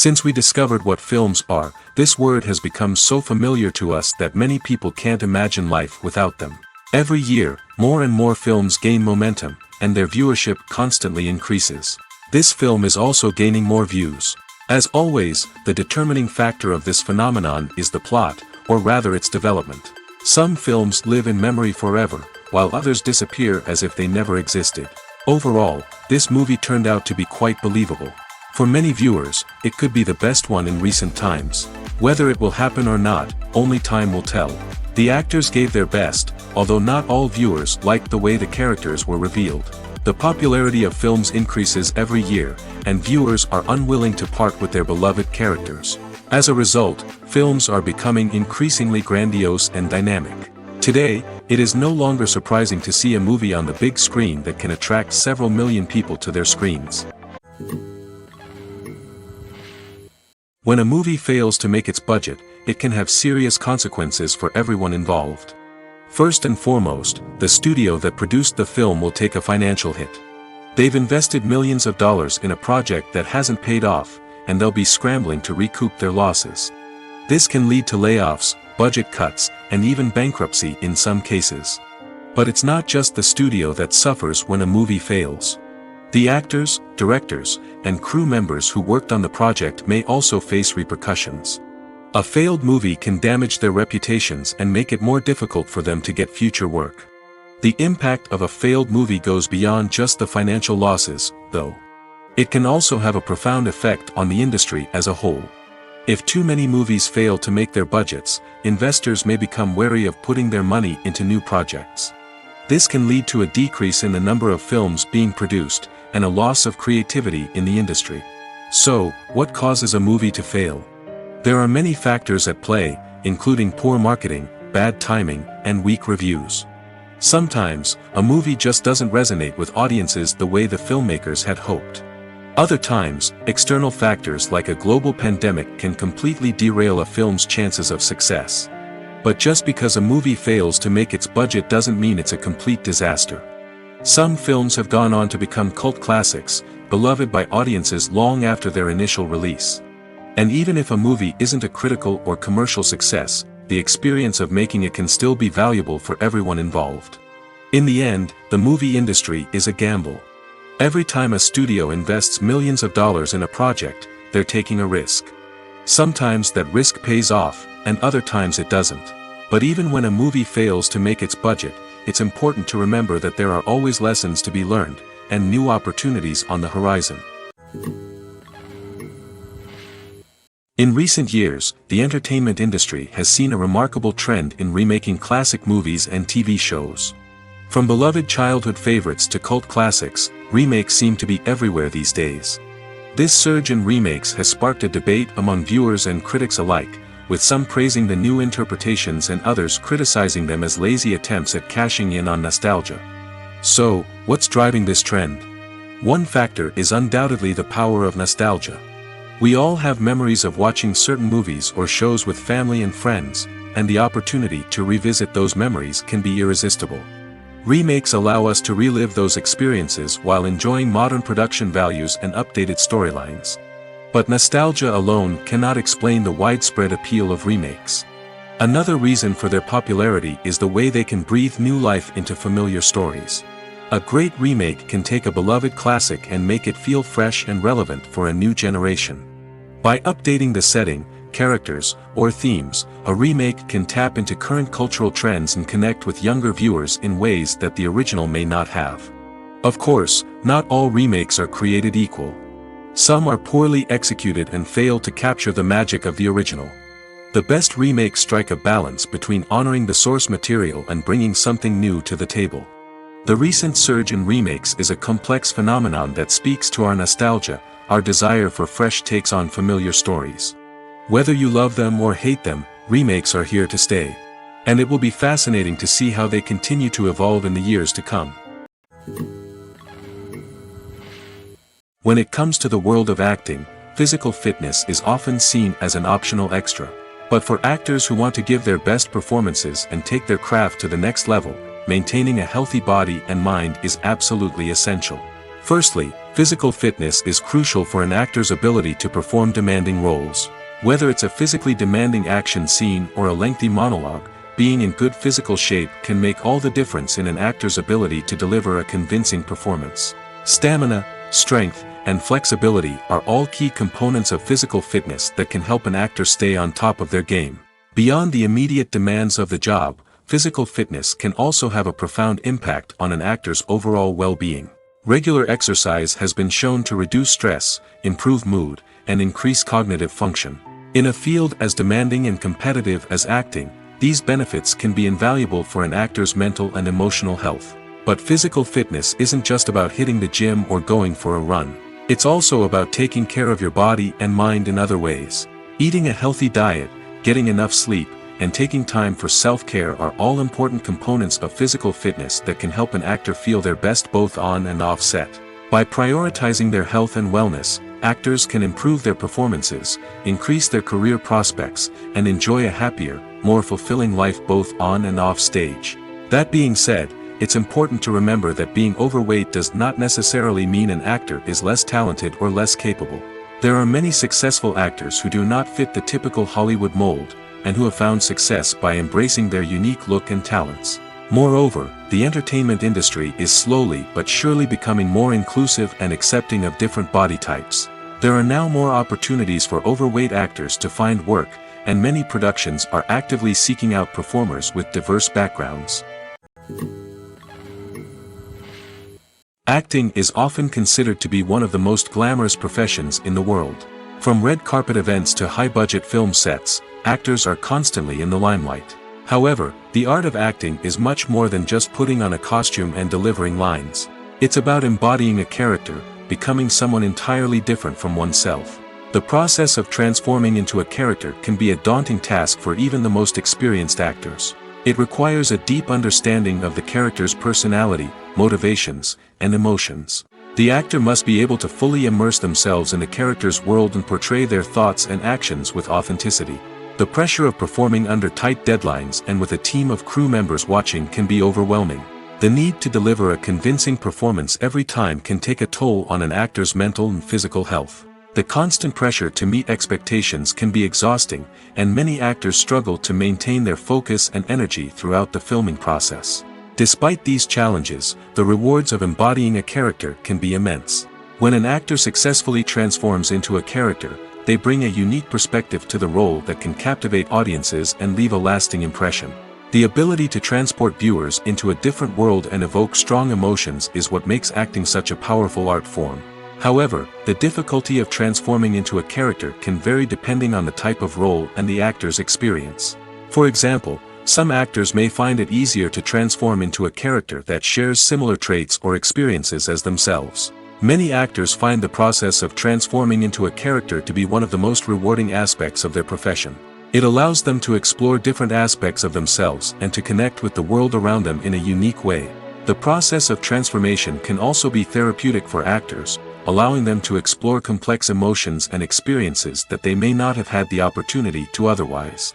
Since we discovered what films are, this word has become so familiar to us that many people can't imagine life without them. Every year, more and more films gain momentum, and their viewership constantly increases. This film is also gaining more views. As always, the determining factor of this phenomenon is the plot, or rather its development. Some films live in memory forever, while others disappear as if they never existed. Overall, this movie turned out to be quite believable. For many viewers, it could be the best one in recent times. Whether it will happen or not, only time will tell. The actors gave their best, although not all viewers liked the way the characters were revealed. The popularity of films increases every year, and viewers are unwilling to part with their beloved characters. As a result, films are becoming increasingly grandiose and dynamic. Today, it is no longer surprising to see a movie on the big screen that can attract several million people to their screens. When a movie fails to make its budget, it can have serious consequences for everyone involved. First and foremost, the studio that produced the film will take a financial hit. They've invested millions of dollars in a project that hasn't paid off, and they'll be scrambling to recoup their losses. This can lead to layoffs, budget cuts, and even bankruptcy in some cases. But it's not just the studio that suffers when a movie fails. The actors, directors, and crew members who worked on the project may also face repercussions. A failed movie can damage their reputations and make it more difficult for them to get future work. The impact of a failed movie goes beyond just the financial losses, though. It can also have a profound effect on the industry as a whole. If too many movies fail to make their budgets, investors may become wary of putting their money into new projects. This can lead to a decrease in the number of films being produced, and a loss of creativity in the industry. So, what causes a movie to fail? There are many factors at play, including poor marketing, bad timing, and weak reviews. Sometimes, a movie just doesn't resonate with audiences the way the filmmakers had hoped. Other times, external factors like a global pandemic can completely derail a film's chances of success. But just because a movie fails to make its budget doesn't mean it's a complete disaster. Some films have gone on to become cult classics, beloved by audiences long after their initial release. And even if a movie isn't a critical or commercial success, the experience of making it can still be valuable for everyone involved. In the end, the movie industry is a gamble. Every time a studio invests millions of dollars in a project, they're taking a risk. Sometimes that risk pays off, and other times it doesn't. But even when a movie fails to make its budget, it's important to remember that there are always lessons to be learned, and new opportunities on the horizon. In recent years, the entertainment industry has seen a remarkable trend in remaking classic movies and TV shows. From beloved childhood favorites to cult classics, remakes seem to be everywhere these days. This surge in remakes has sparked a debate among viewers and critics alike, with some praising the new interpretations and others criticizing them as lazy attempts at cashing in on nostalgia. So, what's driving this trend? One factor is undoubtedly the power of nostalgia. We all have memories of watching certain movies or shows with family and friends, and the opportunity to revisit those memories can be irresistible. Remakes allow us to relive those experiences while enjoying modern production values and updated storylines. But nostalgia alone cannot explain the widespread appeal of remakes. Another reason for their popularity is the way they can breathe new life into familiar stories. A great remake can take a beloved classic and make it feel fresh and relevant for a new generation. By updating the setting, characters, or themes, a remake can tap into current cultural trends and connect with younger viewers in ways that the original may not have. Of course, not all remakes are created equal. Some are poorly executed and fail to capture the magic of the original. The best remakes strike a balance between honoring the source material and bringing something new to the table. The recent surge in remakes is a complex phenomenon that speaks to our nostalgia, our desire for fresh takes on familiar stories. Whether you love them or hate them, remakes are here to stay. And it will be fascinating to see how they continue to evolve in the years to come. When it comes to the world of acting, physical fitness is often seen as an optional extra. But for actors who want to give their best performances and take their craft to the next level, maintaining a healthy body and mind is absolutely essential. Firstly, physical fitness is crucial for an actor's ability to perform demanding roles. Whether it's a physically demanding action scene or a lengthy monologue, being in good physical shape can make all the difference in an actor's ability to deliver a convincing performance. Stamina, strength, and flexibility are all key components of physical fitness that can help an actor stay on top of their game. Beyond the immediate demands of the job, physical fitness can also have a profound impact on an actor's overall well-being. Regular exercise has been shown to reduce stress, improve mood, and increase cognitive function. In a field as demanding and competitive as acting, these benefits can be invaluable for an actor's mental and emotional health. But physical fitness isn't just about hitting the gym or going for a run. It's also about taking care of your body and mind in other ways. Eating a healthy diet, getting enough sleep, and taking time for self-care are all important components of physical fitness that can help an actor feel their best both on and off set. By prioritizing their health and wellness, actors can improve their performances, increase their career prospects, and enjoy a happier, more fulfilling life both on and off stage. That being said, it's important to remember that being overweight does not necessarily mean an actor is less talented or less capable. There are many successful actors who do not fit the typical Hollywood mold, and who have found success by embracing their unique look and talents. Moreover, the entertainment industry is slowly but surely becoming more inclusive and accepting of different body types. There are now more opportunities for overweight actors to find work, and many productions are actively seeking out performers with diverse backgrounds. Acting is often considered to be one of the most glamorous professions in the world. From red carpet events to high-budget film sets, actors are constantly in the limelight. However, the art of acting is much more than just putting on a costume and delivering lines. It's about embodying a character, becoming someone entirely different from oneself. The process of transforming into a character can be a daunting task for even the most experienced actors. It requires a deep understanding of the character's personality, motivations, and emotions. The actor must be able to fully immerse themselves in the character's world and portray their thoughts and actions with authenticity. The pressure of performing under tight deadlines and with a team of crew members watching can be overwhelming. The need to deliver a convincing performance every time can take a toll on an actor's mental and physical health. The constant pressure to meet expectations can be exhausting, and many actors struggle to maintain their focus and energy throughout the filming process. Despite these challenges, the rewards of embodying a character can be immense. When an actor successfully transforms into a character, they bring a unique perspective to the role that can captivate audiences and leave a lasting impression. The ability to transport viewers into a different world and evoke strong emotions is what makes acting such a powerful art form. However, the difficulty of transforming into a character can vary depending on the type of role and the actor's experience. For example, some actors may find it easier to transform into a character that shares similar traits or experiences as themselves. Many actors find the process of transforming into a character to be one of the most rewarding aspects of their profession. It allows them to explore different aspects of themselves and to connect with the world around them in a unique way. The process of transformation can also be therapeutic for actors, allowing them to explore complex emotions and experiences that they may not have had the opportunity to otherwise.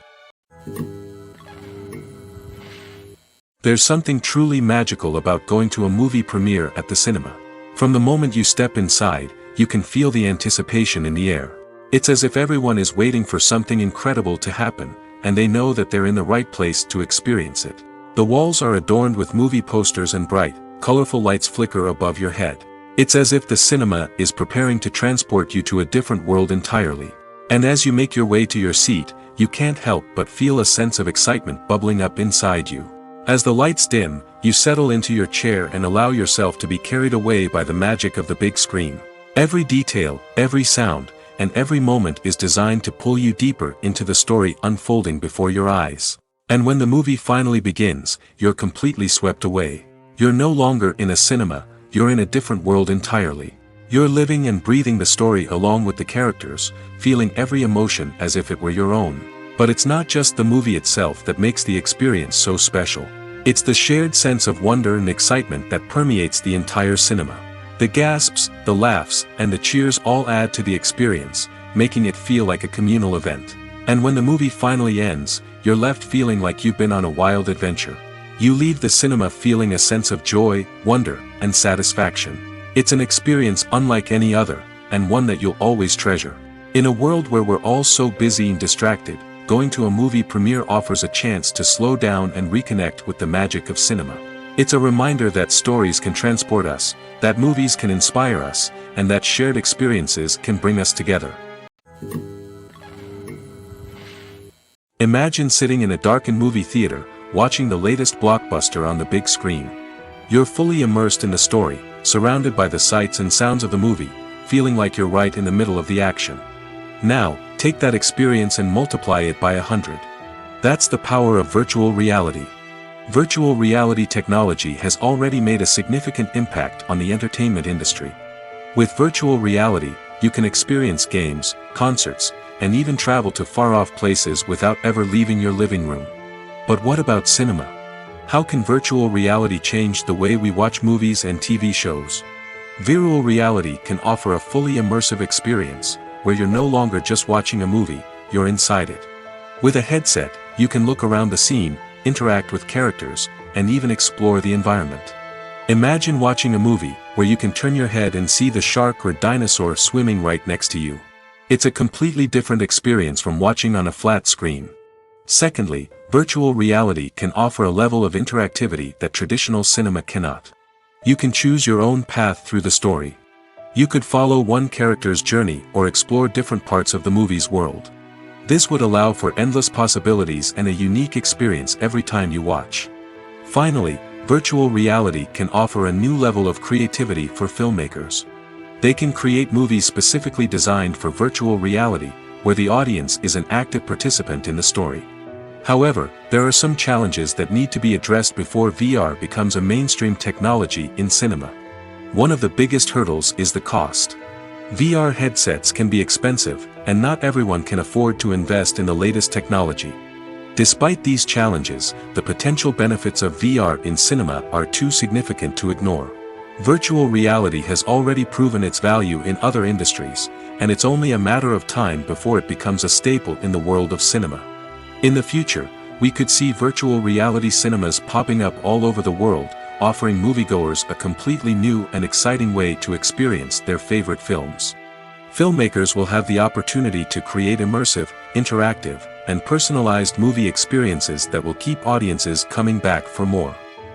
There's something truly magical about going to a movie premiere at the cinema. From the moment you step inside, you can feel the anticipation in the air. It's as if everyone is waiting for something incredible to happen, and they know that they're in the right place to experience it. The walls are adorned with movie posters and bright, colorful lights flicker above your head. It's as if the cinema is preparing to transport you to a different world entirely. And as you make your way to your seat, you can't help but feel a sense of excitement bubbling up inside you. As the lights dim, you settle into your chair and allow yourself to be carried away by the magic of the big screen. Every detail, every sound, and every moment is designed to pull you deeper into the story unfolding before your eyes. And when the movie finally begins, you're completely swept away. You're no longer in a cinema, you're in a different world entirely. You're living and breathing the story along with the characters, feeling every emotion as if it were your own. But it's not just the movie itself that makes the experience so special. It's the shared sense of wonder and excitement that permeates the entire cinema. The gasps, the laughs, and the cheers all add to the experience, making it feel like a communal event. And when the movie finally ends, you're left feeling like you've been on a wild adventure. You leave the cinema feeling a sense of joy, wonder, and satisfaction. It's an experience unlike any other, and one that you'll always treasure. In a world where we're all so busy and distracted, going to a movie premiere offers a chance to slow down and reconnect with the magic of cinema. It's a reminder that stories can transport us, that movies can inspire us, and that shared experiences can bring us together. Imagine sitting in a darkened movie theater, watching the latest blockbuster on the big screen. You're fully immersed in the story, surrounded by the sights and sounds of the movie, feeling like you're right in the middle of the action. Now, take that experience and multiply it by 100. That's the power of virtual reality. Virtual reality technology has already made a significant impact on the entertainment industry. With virtual reality, you can experience games, concerts, and even travel to far-off places without ever leaving your living room. But what about cinema? How can virtual reality change the way we watch movies and TV shows? Virtual reality can offer a fully immersive experience, where you're no longer just watching a movie, you're inside it. With a headset, you can look around the scene, interact with characters, and even explore the environment. Imagine watching a movie, where you can turn your head and see the shark or dinosaur swimming right next to you. It's a completely different experience from watching on a flat screen. Secondly, virtual reality can offer a level of interactivity that traditional cinema cannot. You can choose your own path through the story. You could follow one character's journey or explore different parts of the movie's world. This would allow for endless possibilities and a unique experience every time you watch. Finally, virtual reality can offer a new level of creativity for filmmakers. They can create movies specifically designed for virtual reality, where the audience is an active participant in the story. However, there are some challenges that need to be addressed before VR becomes a mainstream technology in cinema. One of the biggest hurdles is the cost. VR headsets can be expensive, and not everyone can afford to invest in the latest technology. Despite these challenges, the potential benefits of VR in cinema are too significant to ignore. Virtual reality has already proven its value in other industries, and it's only a matter of time before it becomes a staple in the world of cinema. In the future, we could see virtual reality cinemas popping up all over the world, offering moviegoers a completely new and exciting way to experience their favorite films. Filmmakers will have the opportunity to create immersive, interactive, and personalized movie experiences that will keep audiences coming back for more.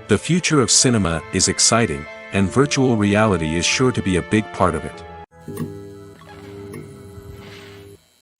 The future of cinema is exciting, and virtual reality is sure to be a big part of it.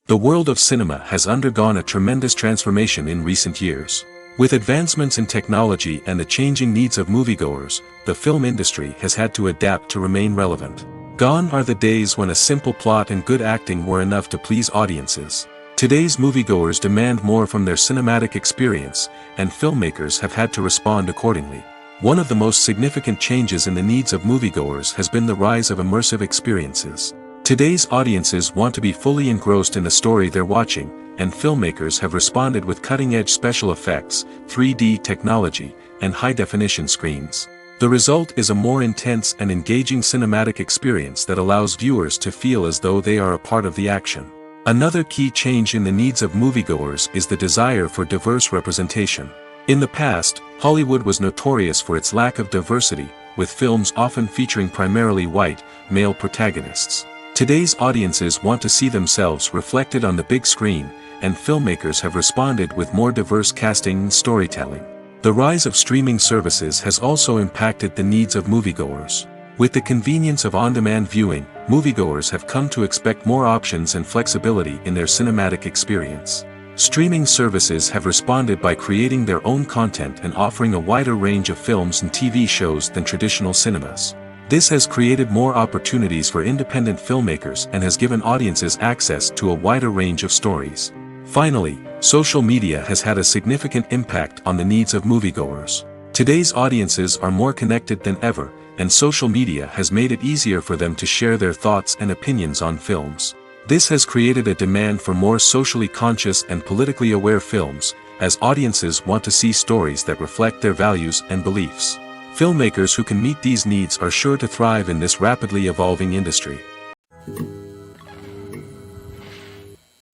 The world of cinema has undergone a tremendous transformation in recent years. With advancements in technology and the changing needs of moviegoers, the film industry has had to adapt to remain relevant. Gone are the days when a simple plot and good acting were enough to please audiences. Today's moviegoers demand more from their cinematic experience, and filmmakers have had to respond accordingly. One of the most significant changes in the needs of moviegoers has been the rise of immersive experiences. Today's audiences want to be fully engrossed in the story they're watching, and filmmakers have responded with cutting-edge special effects, 3D technology, and high-definition screens. The result is a more intense and engaging cinematic experience that allows viewers to feel as though they are a part of the action. Another key change in the needs of moviegoers is the desire for diverse representation. In the past, Hollywood was notorious for its lack of diversity, with films often featuring primarily white, male protagonists. Today's audiences want to see themselves reflected on the big screen, and filmmakers have responded with more diverse casting and storytelling. The rise of streaming services has also impacted the needs of moviegoers. With the convenience of on-demand viewing, moviegoers have come to expect more options and flexibility in their cinematic experience. Streaming services have responded by creating their own content and offering a wider range of films and TV shows than traditional cinemas. This has created more opportunities for independent filmmakers and has given audiences access to a wider range of stories. Finally, social media has had a significant impact on the needs of moviegoers. Today's audiences are more connected than ever, and social media has made it easier for them to share their thoughts and opinions on films. This has created a demand for more socially conscious and politically aware films, as audiences want to see stories that reflect their values and beliefs. Filmmakers who can meet these needs are sure to thrive in this rapidly evolving industry.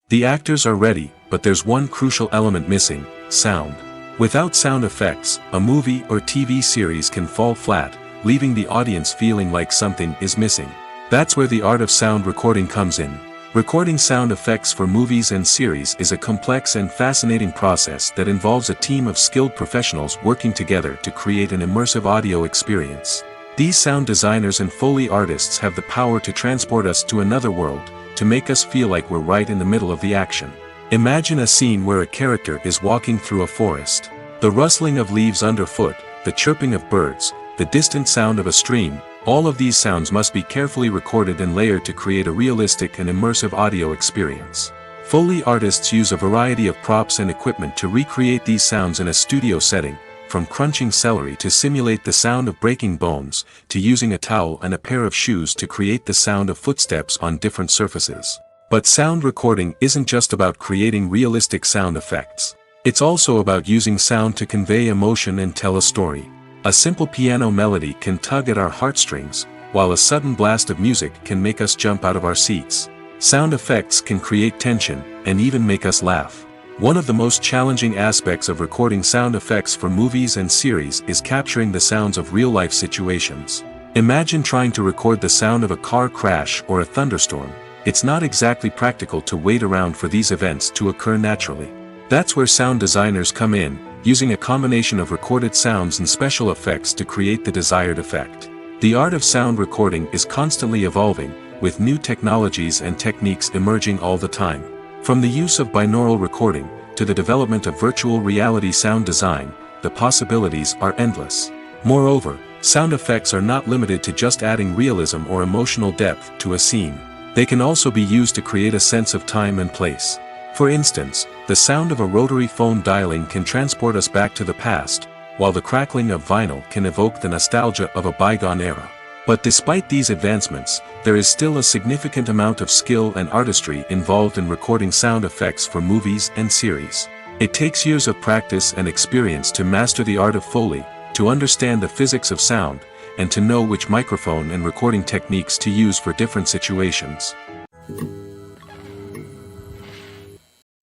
The actors are ready, but there's one crucial element missing: sound. Without sound effects, a movie or TV series can fall flat, leaving the audience feeling like something is missing. That's where the art of sound recording comes in. Recording sound effects for movies and series is a complex and fascinating process that involves a team of skilled professionals working together to create an immersive audio experience. These sound designers and Foley artists have the power to transport us to another world, to make us feel like we're right in the middle of the action. Imagine a scene where a character is walking through a forest. The rustling of leaves underfoot, the chirping of birds, the distant sound of a stream, all of these sounds must be carefully recorded and layered to create a realistic and immersive audio experience. Foley artists use a variety of props and equipment to recreate these sounds in a studio setting, from crunching celery to simulate the sound of breaking bones, to using a towel and a pair of shoes to create the sound of footsteps on different surfaces. But sound recording isn't just about creating realistic sound effects. It's also about using sound to convey emotion and tell a story. A simple piano melody can tug at our heartstrings, while a sudden blast of music can make us jump out of our seats. Sound effects can create tension, and even make us laugh. One of the most challenging aspects of recording sound effects for movies and series is capturing the sounds of real-life situations. Imagine trying to record the sound of a car crash or a thunderstorm. It's not exactly practical to wait around for these events to occur naturally. That's where sound designers come in, using a combination of recorded sounds and special effects to create the desired effect. The art of sound recording is constantly evolving, with new technologies and techniques emerging all the time. From the use of binaural recording, to the development of virtual reality sound design, the possibilities are endless. Moreover, sound effects are not limited to just adding realism or emotional depth to a scene. They can also be used to create a sense of time and place. For instance, the sound of a rotary phone dialing can transport us back to the past, while the crackling of vinyl can evoke the nostalgia of a bygone era. But despite these advancements, there is still a significant amount of skill and artistry involved in recording sound effects for movies and series. It takes years of practice and experience to master the art of Foley, to understand the physics of sound, and to know which microphone and recording techniques to use for different situations.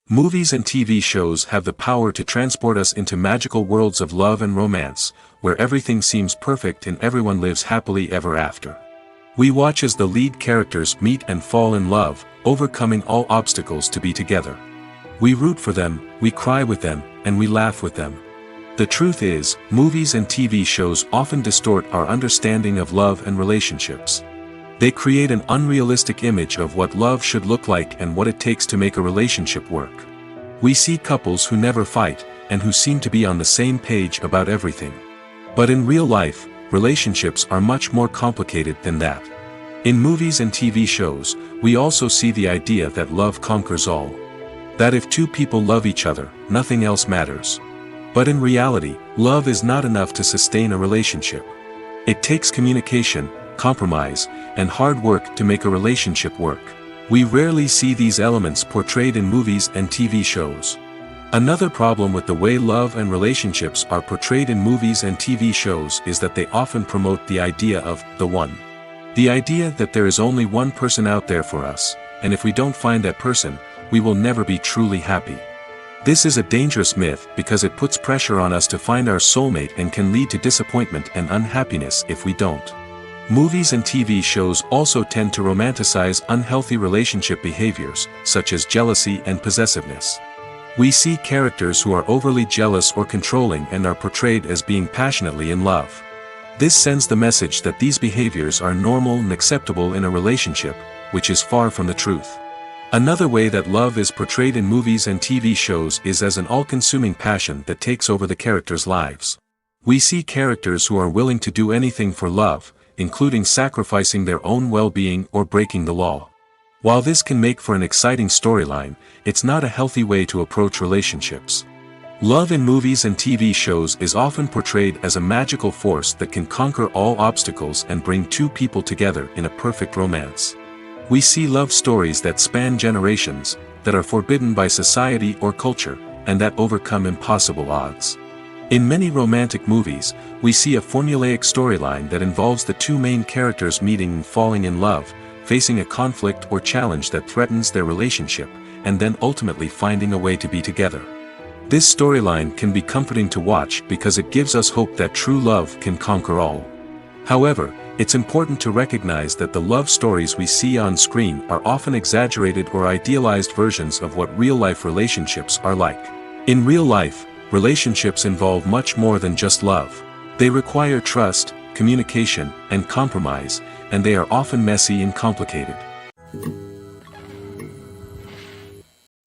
Movies and TV shows have the power to transport us into magical worlds of love and romance, where everything seems perfect and everyone lives happily ever after. We watch as the lead characters meet and fall in love, overcoming all obstacles to be together. We root for them, we cry with them, and we laugh with them. The truth is, movies and TV shows often distort our understanding of love and relationships. They create an unrealistic image of what love should look like and what it takes to make a relationship work. We see couples who never fight, and who seem to be on the same page about everything. But in real life, relationships are much more complicated than that. In movies and TV shows, we also see the idea that love conquers all. That if two people love each other, nothing else matters. But in reality, love is not enough to sustain a relationship. It takes communication, compromise, and hard work to make a relationship work. We rarely see these elements portrayed in movies and TV shows. Another problem with the way love and relationships are portrayed in movies and TV shows is that they often promote the idea of the one. The idea that there is only one person out there for us, and if we don't find that person, we will never be truly happy. This is a dangerous myth because it puts pressure on us to find our soulmate and can lead to disappointment and unhappiness if we don't. Movies and TV shows also tend to romanticize unhealthy relationship behaviors, such as jealousy and possessiveness. We see characters who are overly jealous or controlling and are portrayed as being passionately in love. This sends the message that these behaviors are normal and acceptable in a relationship, which is far from the truth. Another way that love is portrayed in movies and TV shows is as an all-consuming passion that takes over the characters' lives. We see characters who are willing to do anything for love, including sacrificing their own well-being or breaking the law. While this can make for an exciting storyline, it's not a healthy way to approach relationships. Love in movies and TV shows is often portrayed as a magical force that can conquer all obstacles and bring two people together in a perfect romance. We see love stories that span generations, that are forbidden by society or culture, and that overcome impossible odds. In many romantic movies, we see a formulaic storyline that involves the two main characters meeting and falling in love, facing a conflict or challenge that threatens their relationship, and then ultimately finding a way to be together. This storyline can be comforting to watch because it gives us hope that true love can conquer all. However, it's important to recognize that the love stories we see on screen are often exaggerated or idealized versions of what real-life relationships are like. In real life, relationships involve much more than just love. They require trust, communication, and compromise, and they are often messy and complicated.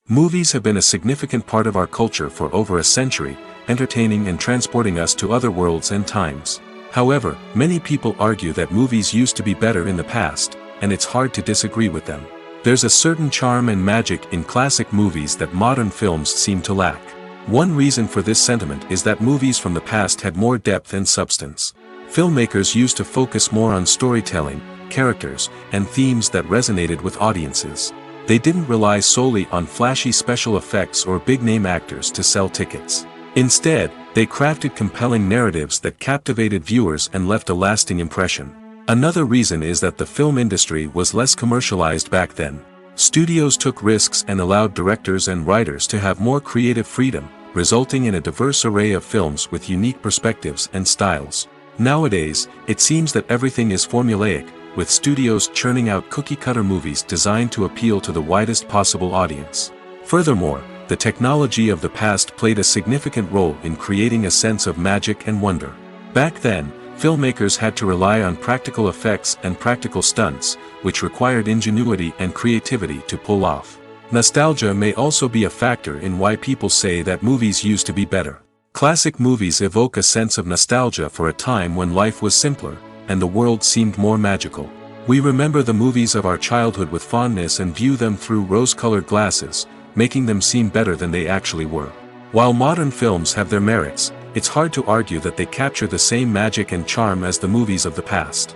Movies have been a significant part of our culture for over a century, entertaining and transporting us to other worlds and times. However, many people argue that movies used to be better in the past, and it's hard to disagree with them. There's a certain charm and magic in classic movies that modern films seem to lack. One reason for this sentiment is that movies from the past had more depth and substance. Filmmakers used to focus more on storytelling, characters, and themes that resonated with audiences. They didn't rely solely on flashy special effects or big-name actors to sell tickets. Instead, they crafted compelling narratives that captivated viewers and left a lasting impression. Another reason is that the film industry was less commercialized back then. Studios took risks and allowed directors and writers to have more creative freedom, resulting in a diverse array of films with unique perspectives and styles. Nowadays, it seems that everything is formulaic, with studios churning out cookie-cutter movies designed to appeal to the widest possible audience. Furthermore, the technology of the past played a significant role in creating a sense of magic and wonder. Back then, filmmakers had to rely on practical effects and practical stunts, which required ingenuity and creativity to pull off. Nostalgia may also be a factor in why people say that movies used to be better. Classic movies evoke a sense of nostalgia for a time when life was simpler, and the world seemed more magical. We remember the movies of our childhood with fondness and view them through rose-colored glasses, making them seem better than they actually were. While modern films have their merits, it's hard to argue that they capture the same magic and charm as the movies of the past.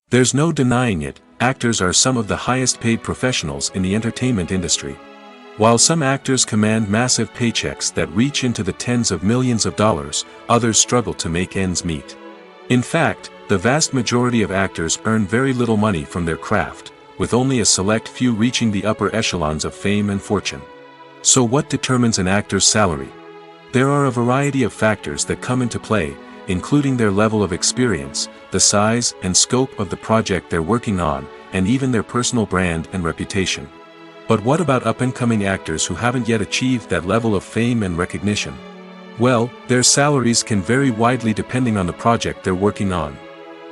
There's no denying it, actors are some of the highest-paid professionals in the entertainment industry. While some actors command massive paychecks that reach into the tens of millions of dollars, others struggle to make ends meet. In fact, the vast majority of actors earn very little money from their craft, with only a select few reaching the upper echelons of fame and fortune. So what determines an actor's salary? There are a variety of factors that come into play, including their level of experience, the size and scope of the project they're working on, and even their personal brand and reputation. But what about up-and-coming actors who haven't yet achieved that level of fame and recognition? Well, their salaries can vary widely depending on the project they're working on.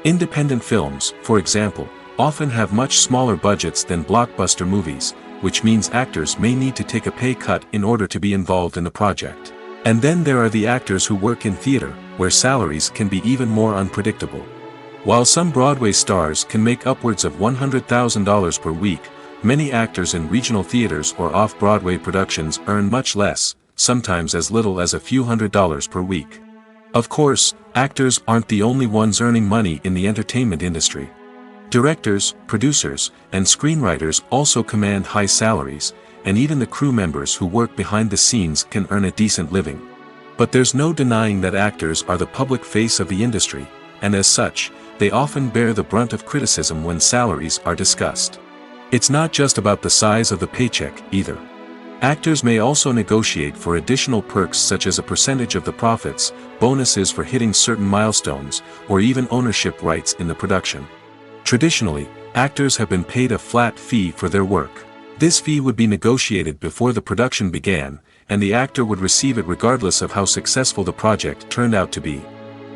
Independent films, for example, often have much smaller budgets than blockbuster movies, which means actors may need to take a pay cut in order to be involved in the project. And then there are the actors who work in theater, where salaries can be even more unpredictable. While some Broadway stars can make upwards of $100,000 per week, many actors in regional theaters or off-Broadway productions earn much less, sometimes as little as a few $100s per week. Of course, actors aren't the only ones earning money in the entertainment industry. Directors, producers, and screenwriters also command high salaries, and even the crew members who work behind the scenes can earn a decent living. But there's no denying that actors are the public face of the industry, and as such, they often bear the brunt of criticism when salaries are discussed. It's not just about the size of the paycheck, either. Actors may also negotiate for additional perks such as a percentage of the profits, bonuses for hitting certain milestones, or even ownership rights in the production. Traditionally, actors have been paid a flat fee for their work. This fee would be negotiated before the production began, and the actor would receive it regardless of how successful the project turned out to be.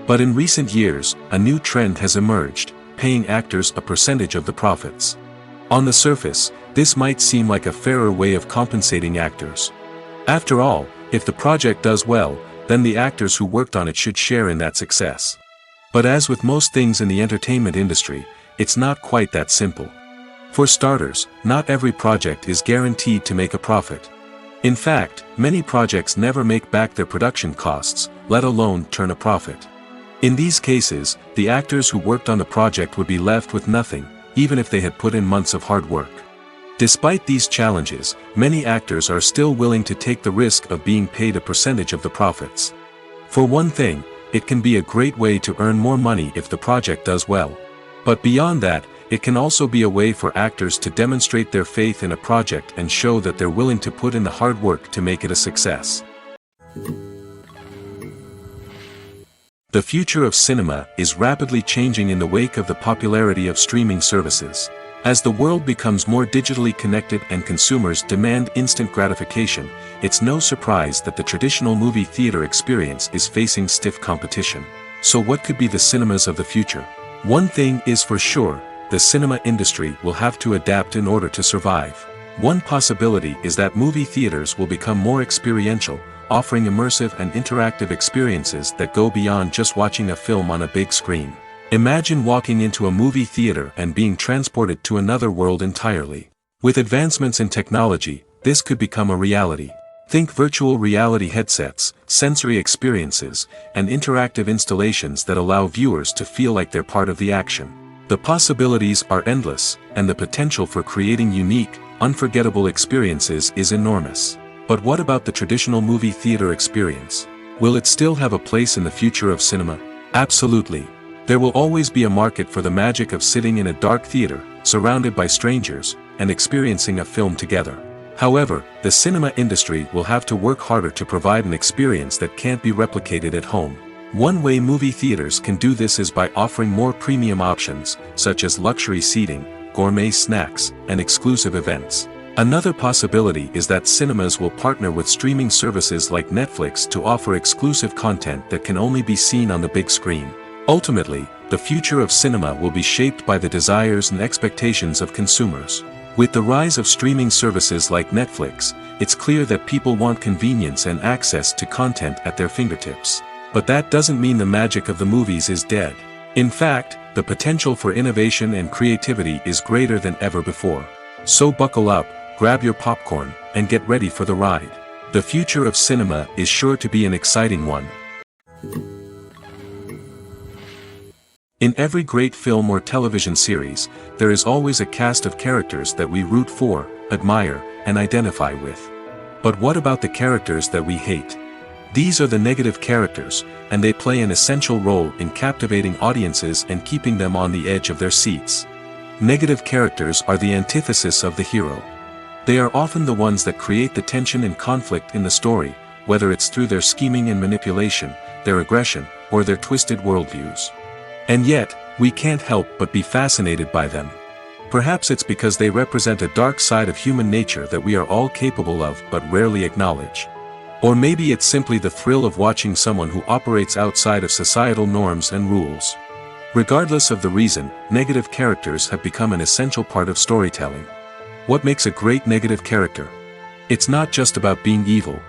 But in recent years, a new trend has emerged, paying actors a percentage of the profits. On the surface, this might seem like a fairer way of compensating actors. After all, if the project does well, then the actors who worked on it should share in that success. But as with most things in the entertainment industry, it's not quite that simple. For starters, not every project is guaranteed to make a profit. In fact, many projects never make back their production costs, let alone turn a profit. In these cases, the actors who worked on the project would be left with nothing, even if they had put in months of hard work. Despite these challenges, many actors are still willing to take the risk of being paid a percentage of the profits. For one thing, it can be a great way to earn more money if the project does well. But beyond that, it can also be a way for actors to demonstrate their faith in a project and show that they're willing to put in the hard work to make it a success. The future of cinema is rapidly changing in the wake of the popularity of streaming services. As the world becomes more digitally connected and consumers demand instant gratification, it's no surprise that the traditional movie theater experience is facing stiff competition. So what could be the cinemas of the future? One thing is for sure, the cinema industry will have to adapt in order to survive. One possibility is that movie theaters will become more experiential, offering immersive and interactive experiences that go beyond just watching a film on a big screen. Imagine walking into a movie theater and being transported to another world entirely. With advancements in technology, this could become a reality. Think virtual reality headsets, sensory experiences, and interactive installations that allow viewers to feel like they're part of the action. The possibilities are endless, and the potential for creating unique, unforgettable experiences is enormous. But what about the traditional movie theater experience? Will it still have a place in the future of cinema? Absolutely. There will always be a market for the magic of sitting in a dark theater, surrounded by strangers, and experiencing a film together. However, the cinema industry will have to work harder to provide an experience that can't be replicated at home. One way movie theaters can do this is by offering more premium options, such as luxury seating, gourmet snacks, and exclusive events. Another possibility is that cinemas will partner with streaming services like Netflix to offer exclusive content that can only be seen on the big screen. Ultimately, the future of cinema will be shaped by the desires and expectations of consumers. With the rise of streaming services like Netflix, it's clear that people want convenience and access to content at their fingertips. But that doesn't mean the magic of the movies is dead. In fact, the potential for innovation and creativity is greater than ever before. So buckle up, grab your popcorn, and get ready for the ride. The future of cinema is sure to be an exciting one. In every great film or television series, there is always a cast of characters that we root for, admire, and identify with. But what about the characters that we hate? These are the negative characters, and they play an essential role in captivating audiences and keeping them on the edge of their seats. Negative characters are the antithesis of the hero. They are often the ones that create the tension and conflict in the story, whether it's through their scheming and manipulation, their aggression, or their twisted worldviews. And yet, we can't help but be fascinated by them. Perhaps it's because they represent a dark side of human nature that we are all capable of but rarely acknowledge. Or maybe it's simply the thrill of watching someone who operates outside of societal norms and rules. Regardless of the reason, negative characters have become an essential part of storytelling. What makes a great negative character? It's not just about being evil.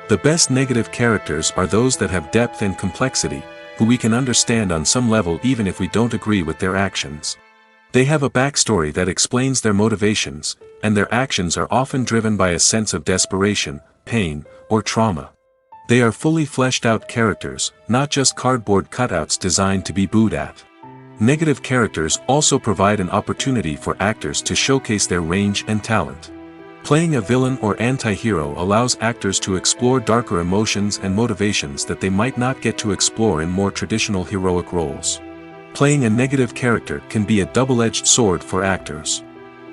The best negative characters are those that have depth and complexity, who we can understand on some level even if we don't agree with their actions. They have a backstory that explains their motivations, and their actions are often driven by a sense of desperation, pain, or trauma. They are fully fleshed out characters, not just cardboard cutouts designed to be booed at. Negative characters also provide an opportunity for actors to showcase their range and talent. Playing a villain or anti-hero allows actors to explore darker emotions and motivations that they might not get to explore in more traditional heroic roles. Playing a negative character can be a double-edged sword for actors.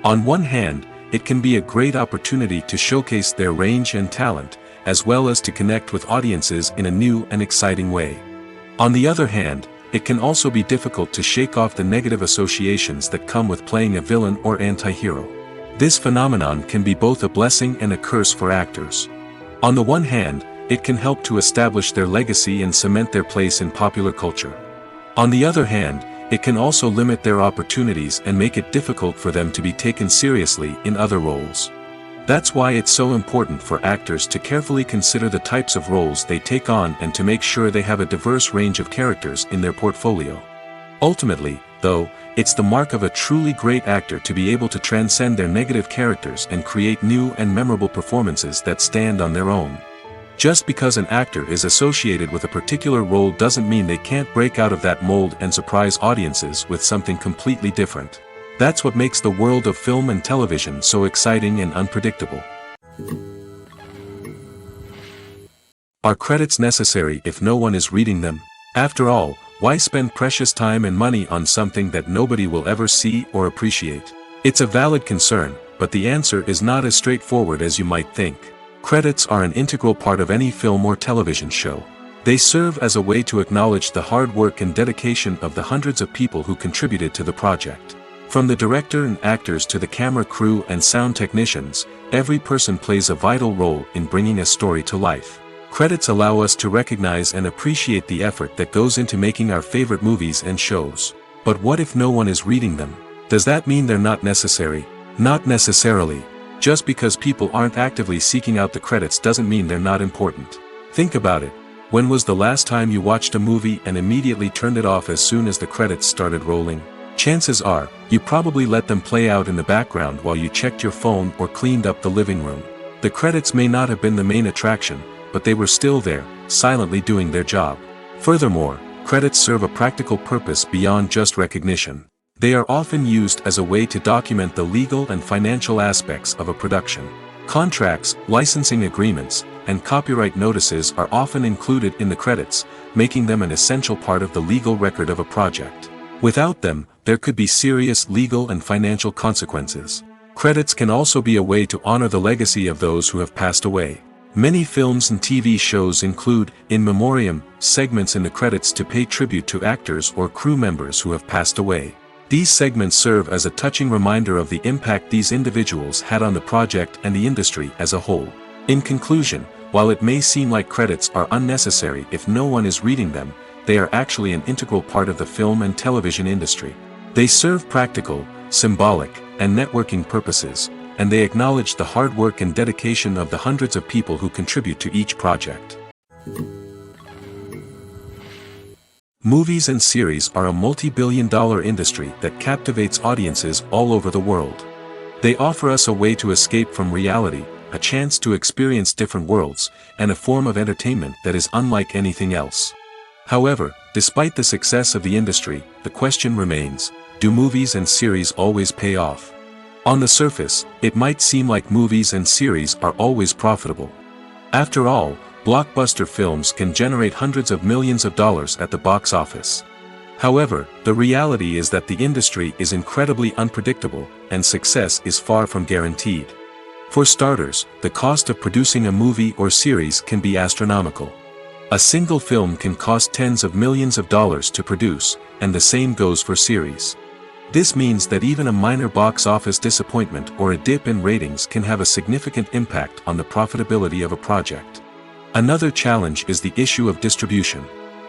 On one hand, it can be a great opportunity to showcase their range and talent, as well as to connect with audiences in a new and exciting way. On the other hand, it can also be difficult to shake off the negative associations that come with playing a villain or anti-hero. This phenomenon can be both a blessing and a curse for actors. On the one hand, it can help to establish their legacy and cement their place in popular culture. On the other hand, it can also limit their opportunities and make it difficult for them to be taken seriously in other roles. That's why it's so important for actors to carefully consider the types of roles they take on and to make sure they have a diverse range of characters in their portfolio. Ultimately, though, it's the mark of a truly great actor to be able to transcend their negative characters and create new and memorable performances that stand on their own. Just because an actor is associated with a particular role doesn't mean they can't break out of that mold and surprise audiences with something completely different. That's what makes the world of film and television so exciting and unpredictable. Are credits necessary if no one is reading them? After all, why spend precious time and money on something that nobody will ever see or appreciate? It's a valid concern, but the answer is not as straightforward as you might think. Credits are an integral part of any film or television show. They serve as a way to acknowledge the hard work and dedication of the hundreds of people who contributed to the project. From the director and actors to the camera crew and sound technicians, every person plays a vital role in bringing a story to life. Credits allow us to recognize and appreciate the effort that goes into making our favorite movies and shows. But what if no one is reading them? Does that mean they're not necessary? Not necessarily. Just because people aren't actively seeking out the credits doesn't mean they're not important. Think about it. When was the last time you watched a movie and immediately turned it off as soon as the credits started rolling? Chances are, you probably let them play out in the background while you checked your phone or cleaned up the living room. The credits may not have been the main attraction, but they were still there, silently doing their job. Furthermore, credits serve a practical purpose beyond just recognition. They are often used as a way to document the legal and financial aspects of a production. Contracts, licensing agreements, and copyright notices are often included in the credits, making them an essential part of the legal record of a project. Without them, there could be serious legal and financial consequences. Credits can also be a way to honor the legacy of those who have passed away. Many films and TV shows include, in memoriam, segments in the credits to pay tribute to actors or crew members who have passed away. These segments serve as a touching reminder of the impact these individuals had on the project and the industry as a whole. In conclusion, while it may seem like credits are unnecessary if no one is reading them, they are actually an integral part of the film and television industry. They serve practical, symbolic, and networking purposes, and they acknowledge the hard work and dedication of the hundreds of people who contribute to each project. Movies and series are a multi-billion-dollar industry that captivates audiences all over the world. They offer us a way to escape from reality, a chance to experience different worlds, and a form of entertainment that is unlike anything else. However, despite the success of the industry, the question remains, do movies and series always pay off? On the surface, it might seem like movies and series are always profitable. After all, blockbuster films can generate hundreds of millions of dollars at the box office. However, the reality is that the industry is incredibly unpredictable, and success is far from guaranteed. For starters, the cost of producing a movie or series can be astronomical. A single film can cost tens of millions of dollars to produce, and the same goes for series. This means that even a minor box office disappointment or a dip in ratings can have a significant impact on the profitability of a project. Another challenge is the issue of distribution.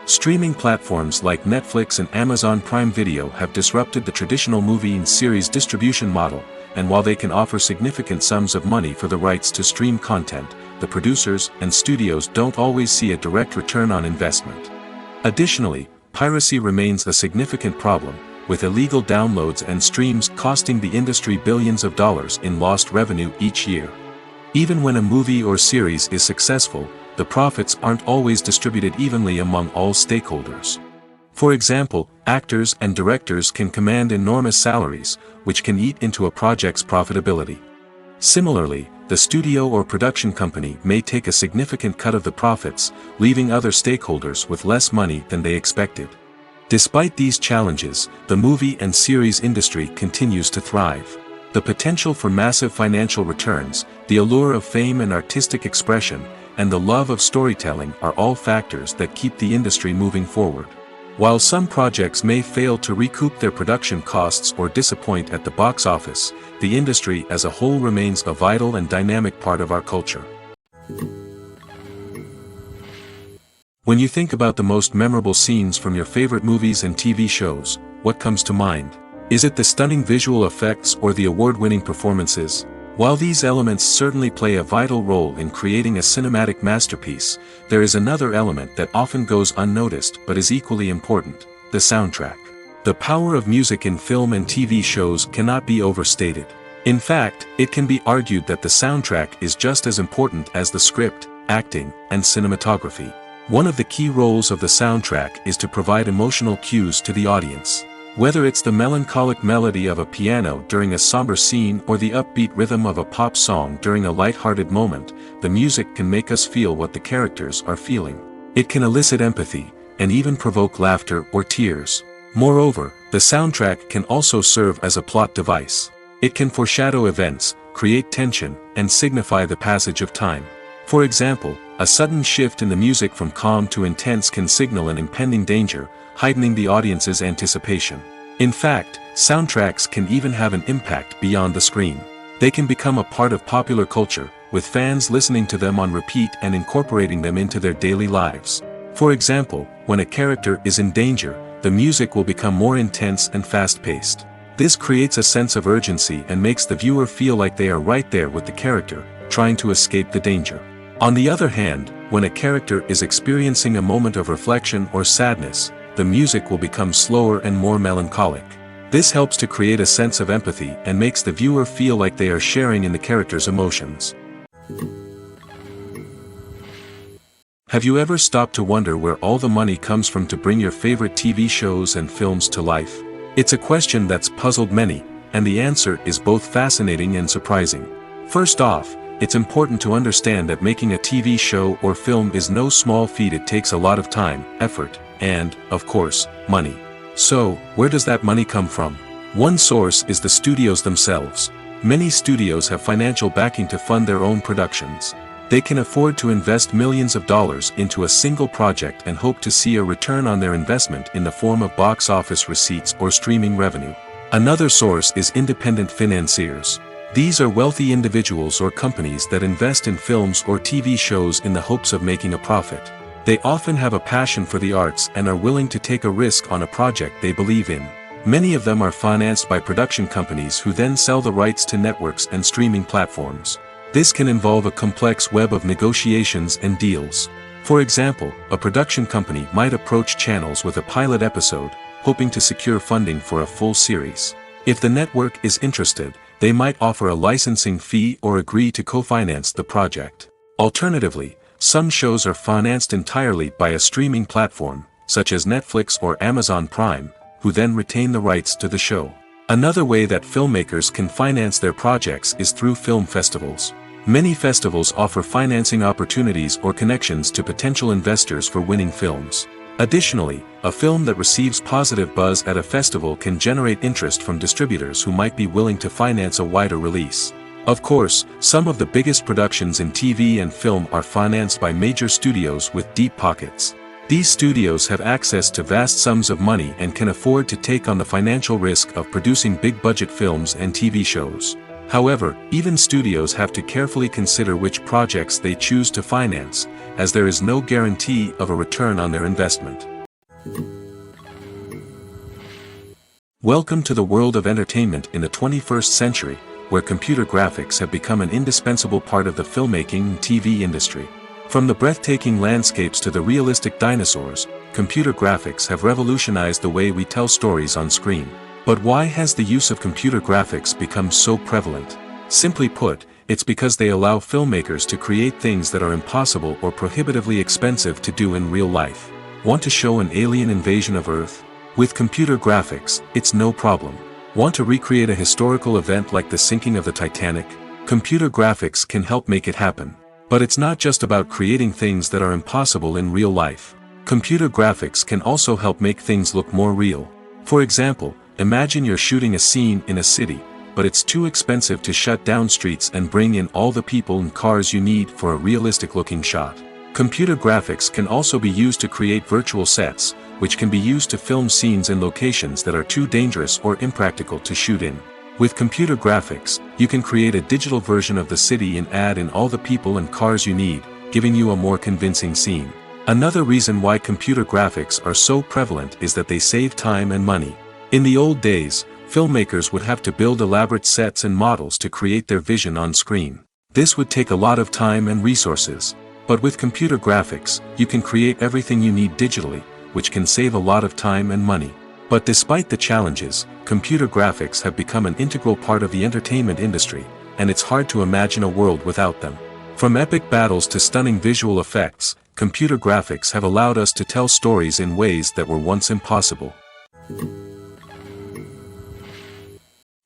Streaming platforms like Netflix and Amazon Prime Video have disrupted the traditional movie and series distribution model, and while they can offer significant sums of money for the rights to stream content, the producers and studios don't always see a direct return on investment. Additionally, piracy remains a significant problem, with illegal downloads and streams costing the industry billions of dollars in lost revenue each year. Even when a movie or series is successful, the profits aren't always distributed evenly among all stakeholders. For example, actors and directors can command enormous salaries, which can eat into a project's profitability. Similarly, the studio or production company may take a significant cut of the profits, leaving other stakeholders with less money than they expected. Despite these challenges, the movie and series industry continues to thrive. The potential for massive financial returns, the allure of fame and artistic expression, and the love of storytelling are all factors that keep the industry moving forward. While some projects may fail to recoup their production costs or disappoint at the box office, the industry as a whole remains a vital and dynamic part of our culture. When you think about the most memorable scenes from your favorite movies and TV shows, what comes to mind? Is it the stunning visual effects or the award-winning performances? While these elements certainly play a vital role in creating a cinematic masterpiece, there is another element that often goes unnoticed but is equally important: the soundtrack. The power of music in film and TV shows cannot be overstated. In fact, it can be argued that the soundtrack is just as important as the script, acting, and cinematography. One of the key roles of the soundtrack is to provide emotional cues to the audience. Whether it's the melancholic melody of a piano during a somber scene or the upbeat rhythm of a pop song during a light-hearted moment, the music can make us feel what the characters are feeling. It can elicit empathy, and even provoke laughter or tears. Moreover, the soundtrack can also serve as a plot device. It can foreshadow events, create tension, and signify the passage of time. For example, A sudden shift in the music from calm to intense can signal an impending danger, heightening the audience's anticipation. In fact, soundtracks can even have an impact beyond the screen. They can become a part of popular culture, with fans listening to them on repeat and incorporating them into their daily lives. For example, when a character is in danger, the music will become more intense and fast-paced. This creates a sense of urgency and makes the viewer feel like they are right there with the character, trying to escape the danger. On the other hand, when a character is experiencing a moment of reflection or sadness, the music will become slower and more melancholic. This helps to create a sense of empathy and makes the viewer feel like they are sharing in the character's emotions. Have you ever stopped to wonder where all the money comes from to bring your favorite TV shows and films to life? It's a question that's puzzled many, and the answer is both fascinating and surprising. First off, it's important to understand that making a TV show or film is no small feat. It takes a lot of time, effort, and, of course, money. So, where does that money come from? One source is the studios themselves. Many studios have financial backing to fund their own productions. They can afford to invest millions of dollars into a single project and hope to see a return on their investment in the form of box office receipts or streaming revenue. Another source is independent financiers. These are wealthy individuals or companies that invest in films or TV shows in the hopes of making a profit. They often have a passion for the arts and are willing to take a risk on a project they believe in. Many of them are financed by production companies who then sell the rights to networks and streaming platforms. This can involve a complex web of negotiations and deals. For example, a production company might approach channels with a pilot episode, hoping to secure funding for a full series. If the network is interested, they might offer a licensing fee or agree to co-finance the project. Alternatively, some shows are financed entirely by a streaming platform, such as Netflix or Amazon Prime, who then retain the rights to the show. Another way that filmmakers can finance their projects is through film festivals. Many festivals offer financing opportunities or connections to potential investors for winning films. Additionally, a film that receives positive buzz at a festival can generate interest from distributors who might be willing to finance a wider release. Of course, some of the biggest productions in TV and film are financed by major studios with deep pockets. These studios have access to vast sums of money and can afford to take on the financial risk of producing big-budget films and TV shows. However, even studios have to carefully consider which projects they choose to finance, as there is no guarantee of a return on their investment. Welcome to the world of entertainment in the 21st century, where computer graphics have become an indispensable part of the filmmaking and TV industry. From the breathtaking landscapes to the realistic dinosaurs, computer graphics have revolutionized the way we tell stories on screen. But why has the use of computer graphics become so prevalent? Simply put, it's because they allow filmmakers to create things that are impossible or prohibitively expensive to do in real life. Want to show an alien invasion of Earth? With computer graphics, it's no problem. Want to recreate a historical event like the sinking of the Titanic? Computer graphics can help make it happen. But it's not just about creating things that are impossible in real life. Computer graphics can also help make things look more real. For example, imagine you're shooting a scene in a city, but it's too expensive to shut down streets and bring in all the people and cars you need for a realistic-looking shot. Computer graphics can also be used to create virtual sets, which can be used to film scenes in locations that are too dangerous or impractical to shoot in. With computer graphics, you can create a digital version of the city and add in all the people and cars you need, giving you a more convincing scene. Another reason why computer graphics are so prevalent is that they save time and money. In the old days, filmmakers would have to build elaborate sets and models to create their vision on screen. This would take a lot of time and resources. But with computer graphics, you can create everything you need digitally, which can save a lot of time and money. But despite the challenges, computer graphics have become an integral part of the entertainment industry, and it's hard to imagine a world without them. From epic battles to stunning visual effects, computer graphics have allowed us to tell stories in ways that were once impossible.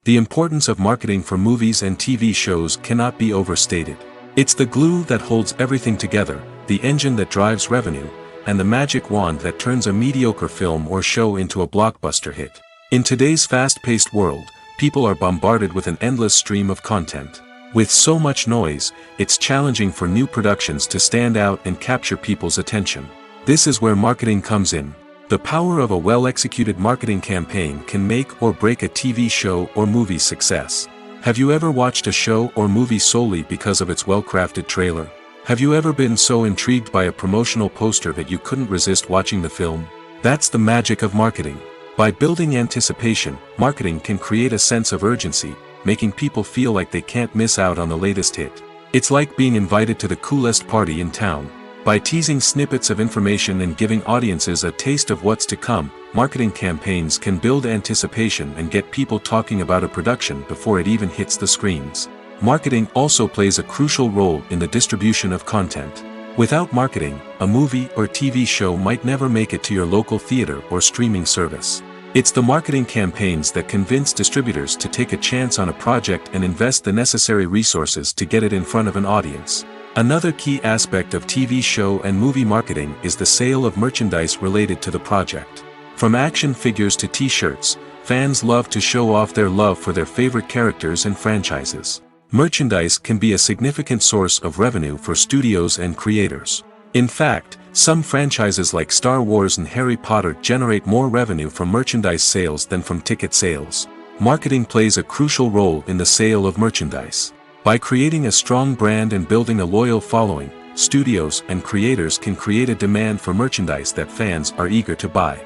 The importance of marketing for movies and TV shows cannot be overstated. It's the glue that holds everything together, the engine that drives revenue, and the magic wand that turns a mediocre film or show into a blockbuster hit. In today's fast-paced world, people are bombarded with an endless stream of content. With so much noise, it's challenging for new productions to stand out and capture people's attention. This is where marketing comes in. The power of a well-executed marketing campaign can make or break a TV show or movie's success. Have you ever watched a show or movie solely because of its well-crafted trailer? Have you ever been so intrigued by a promotional poster that you couldn't resist watching the film? That's the magic of marketing. By building anticipation, marketing can create a sense of urgency, making people feel like they can't miss out on the latest hit. It's like being invited to the coolest party in town. By teasing snippets of information and giving audiences a taste of what's to come, marketing campaigns can build anticipation and get people talking about a production before it even hits the screens. Marketing also plays a crucial role in the distribution of content. Without marketing, a movie or TV show might never make it to your local theater or streaming service. It's the marketing campaigns that convince distributors to take a chance on a project and invest the necessary resources to get it in front of an audience. Another key aspect of TV show and movie marketing is the sale of merchandise related to the project. From action figures to t-shirts, fans love to show off their love for their favorite characters and franchises. Merchandise can be a significant source of revenue for studios and creators. In fact, some franchises like Star Wars and Harry Potter generate more revenue from merchandise sales than from ticket sales. Marketing plays a crucial role in the sale of merchandise. By creating a strong brand and building a loyal following, studios and creators can create a demand for merchandise that fans are eager to buy.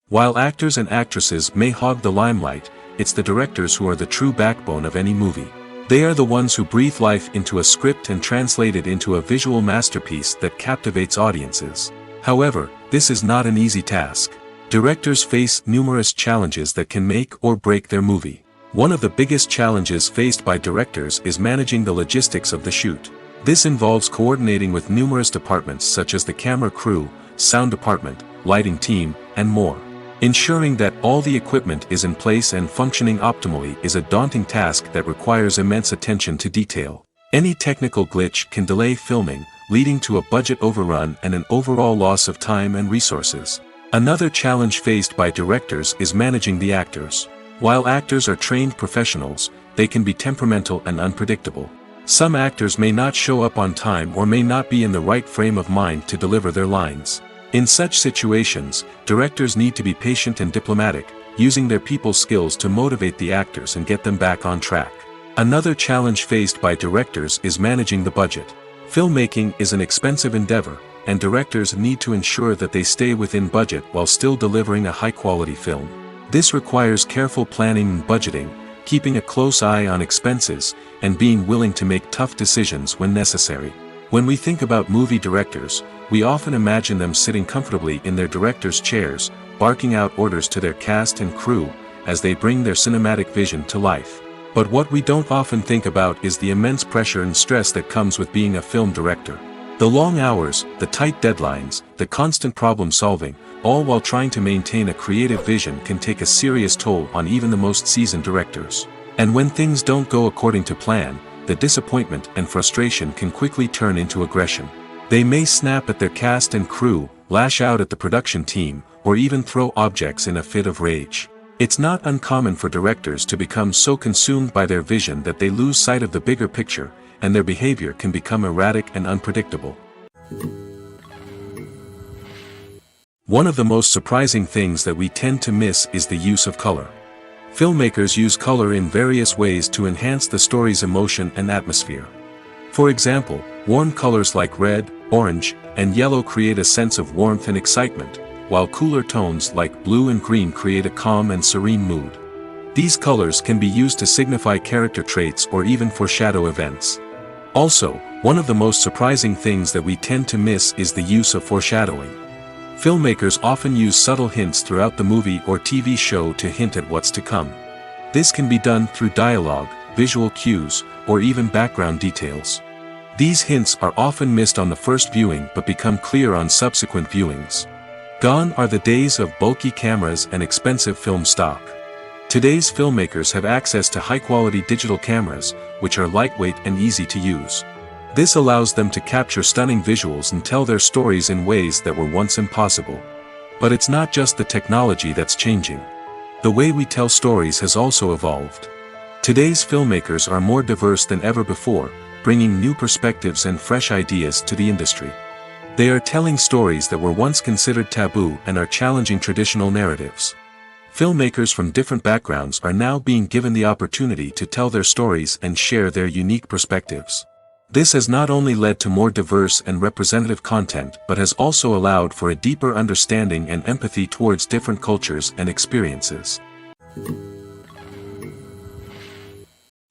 While actors and actresses may hog the limelight, it's the directors who are the true backbone of any movie. They are the ones who breathe life into a script and translate it into a visual masterpiece that captivates audiences. However, this is not an easy task. Directors face numerous challenges that can make or break their movie. One of the biggest challenges faced by directors is managing the logistics of the shoot. This involves coordinating with numerous departments such as the camera crew, sound department, lighting team, and more. Ensuring that all the equipment is in place and functioning optimally is a daunting task that requires immense attention to detail. Any technical glitch can delay filming, leading to a budget overrun and an overall loss of time and resources. Another challenge faced by directors is managing the actors. While actors are trained professionals, they can be temperamental and unpredictable. Some actors may not show up on time or may not be in the right frame of mind to deliver their lines. In such situations, directors need to be patient and diplomatic, using their people skills to motivate the actors and get them back on track. Another challenge faced by directors is managing the budget. Filmmaking is an expensive endeavor, and directors need to ensure that they stay within budget while still delivering a high-quality film. This requires careful planning and budgeting, keeping a close eye on expenses, and being willing to make tough decisions when necessary. When we think about movie directors, we often imagine them sitting comfortably in their director's chairs, barking out orders to their cast and crew, as they bring their cinematic vision to life. But what we don't often think about is the immense pressure and stress that comes with being a film director. The long hours, the tight deadlines, the constant problem solving, all while trying to maintain a creative vision can take a serious toll on even the most seasoned directors. And when things don't go according to plan, the disappointment and frustration can quickly turn into aggression. They may snap at their cast and crew, lash out at the production team, or even throw objects in a fit of rage. It's not uncommon for directors to become so consumed by their vision that they lose sight of the bigger picture, and their behavior can become erratic and unpredictable. One of the most surprising things that we tend to miss is the use of color. Filmmakers use color in various ways to enhance the story's emotion and atmosphere. For example, warm colors like red, orange, and yellow create a sense of warmth and excitement, while cooler tones like blue and green create a calm and serene mood. These colors can be used to signify character traits or even foreshadow events. Also, one of the most surprising things that we tend to miss is the use of foreshadowing. Filmmakers often use subtle hints throughout the movie or TV show to hint at what's to come. This can be done through dialogue, visual cues, or even background details. These hints are often missed on the first viewing but become clear on subsequent viewings. Gone are the days of bulky cameras and expensive film stock. Today's filmmakers have access to high-quality digital cameras, which are lightweight and easy to use. This allows them to capture stunning visuals and tell their stories in ways that were once impossible. But it's not just the technology that's changing. The way we tell stories has also evolved. Today's filmmakers are more diverse than ever before, bringing new perspectives and fresh ideas to the industry. They are telling stories that were once considered taboo and are challenging traditional narratives. Filmmakers from different backgrounds are now being given the opportunity to tell their stories and share their unique perspectives. This has not only led to more diverse and representative content but has also allowed for a deeper understanding and empathy towards different cultures and experiences.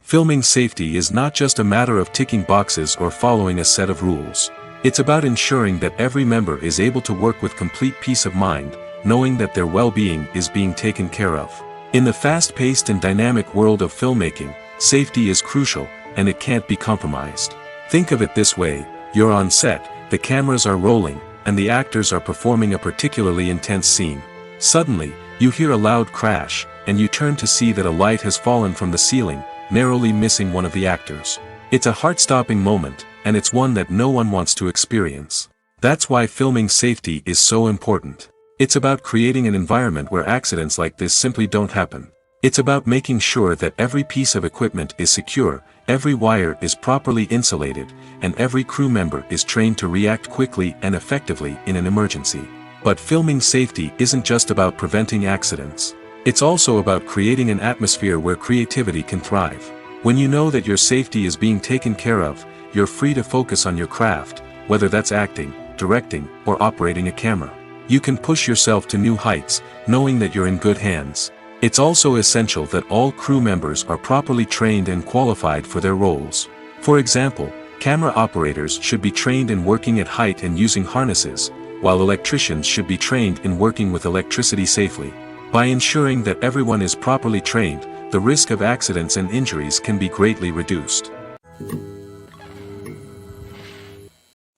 Filming safety is not just a matter of ticking boxes or following a set of rules. It's about ensuring that every member is able to work with complete peace of mind, knowing that their well-being is being taken care of. In the fast-paced and dynamic world of filmmaking, safety is crucial, and it can't be compromised. Think of it this way: you're on set, the cameras are rolling, and the actors are performing a particularly intense scene. Suddenly, you hear a loud crash, and you turn to see that a light has fallen from the ceiling, narrowly missing one of the actors. It's a heart-stopping moment, and it's one that no one wants to experience. That's why filming safety is so important. It's about creating an environment where accidents like this simply don't happen. It's about making sure that every piece of equipment is secure, every wire is properly insulated, and every crew member is trained to react quickly and effectively in an emergency. But filming safety isn't just about preventing accidents. It's also about creating an atmosphere where creativity can thrive. When you know that your safety is being taken care of, you're free to focus on your craft, whether that's acting, directing, or operating a camera. You can push yourself to new heights, knowing that you're in good hands. It's also essential that all crew members are properly trained and qualified for their roles. For example, camera operators should be trained in working at height and using harnesses, while electricians should be trained in working with electricity safely. By ensuring that everyone is properly trained, the risk of accidents and injuries can be greatly reduced.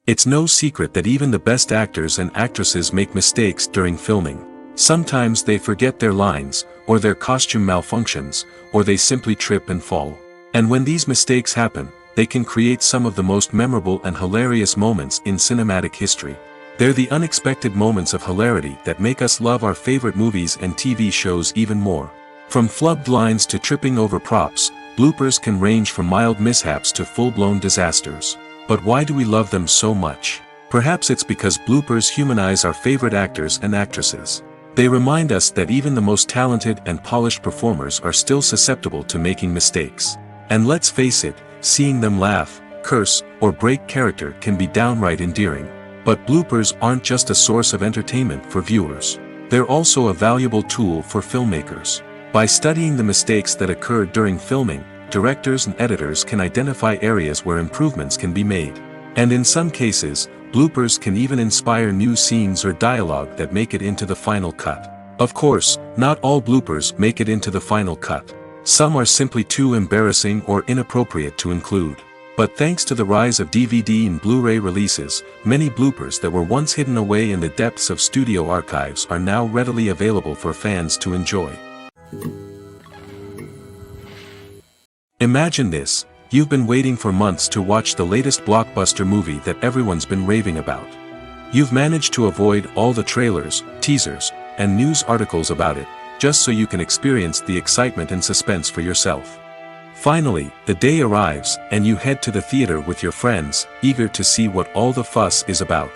It's no secret that even the best actors and actresses make mistakes during filming. Sometimes they forget their lines, or their costume malfunctions, or they simply trip and fall. And when these mistakes happen, they can create some of the most memorable and hilarious moments in cinematic history. They're the unexpected moments of hilarity that make us love our favorite movies and TV shows even more. From flubbed lines to tripping over props, bloopers can range from mild mishaps to full-blown disasters. But why do we love them so much? Perhaps it's because bloopers humanize our favorite actors and actresses. They remind us that even the most talented and polished performers are still susceptible to making mistakes. And let's face it, seeing them laugh, curse, or break character can be downright endearing. But bloopers aren't just a source of entertainment for viewers. They're also a valuable tool for filmmakers. By studying the mistakes that occurred during filming, directors and editors can identify areas where improvements can be made. And in some cases, bloopers can even inspire new scenes or dialogue that make it into the final cut. Of course, not all bloopers make it into the final cut. Some are simply too embarrassing or inappropriate to include. But thanks to the rise of DVD and Blu-ray releases, many bloopers that were once hidden away in the depths of studio archives are now readily available for fans to enjoy. Imagine this: you've been waiting for months to watch the latest blockbuster movie that everyone's been raving about. You've managed to avoid all the trailers, teasers, and news articles about it, just so you can experience the excitement and suspense for yourself. Finally, the day arrives, and you head to the theater with your friends, eager to see what all the fuss is about.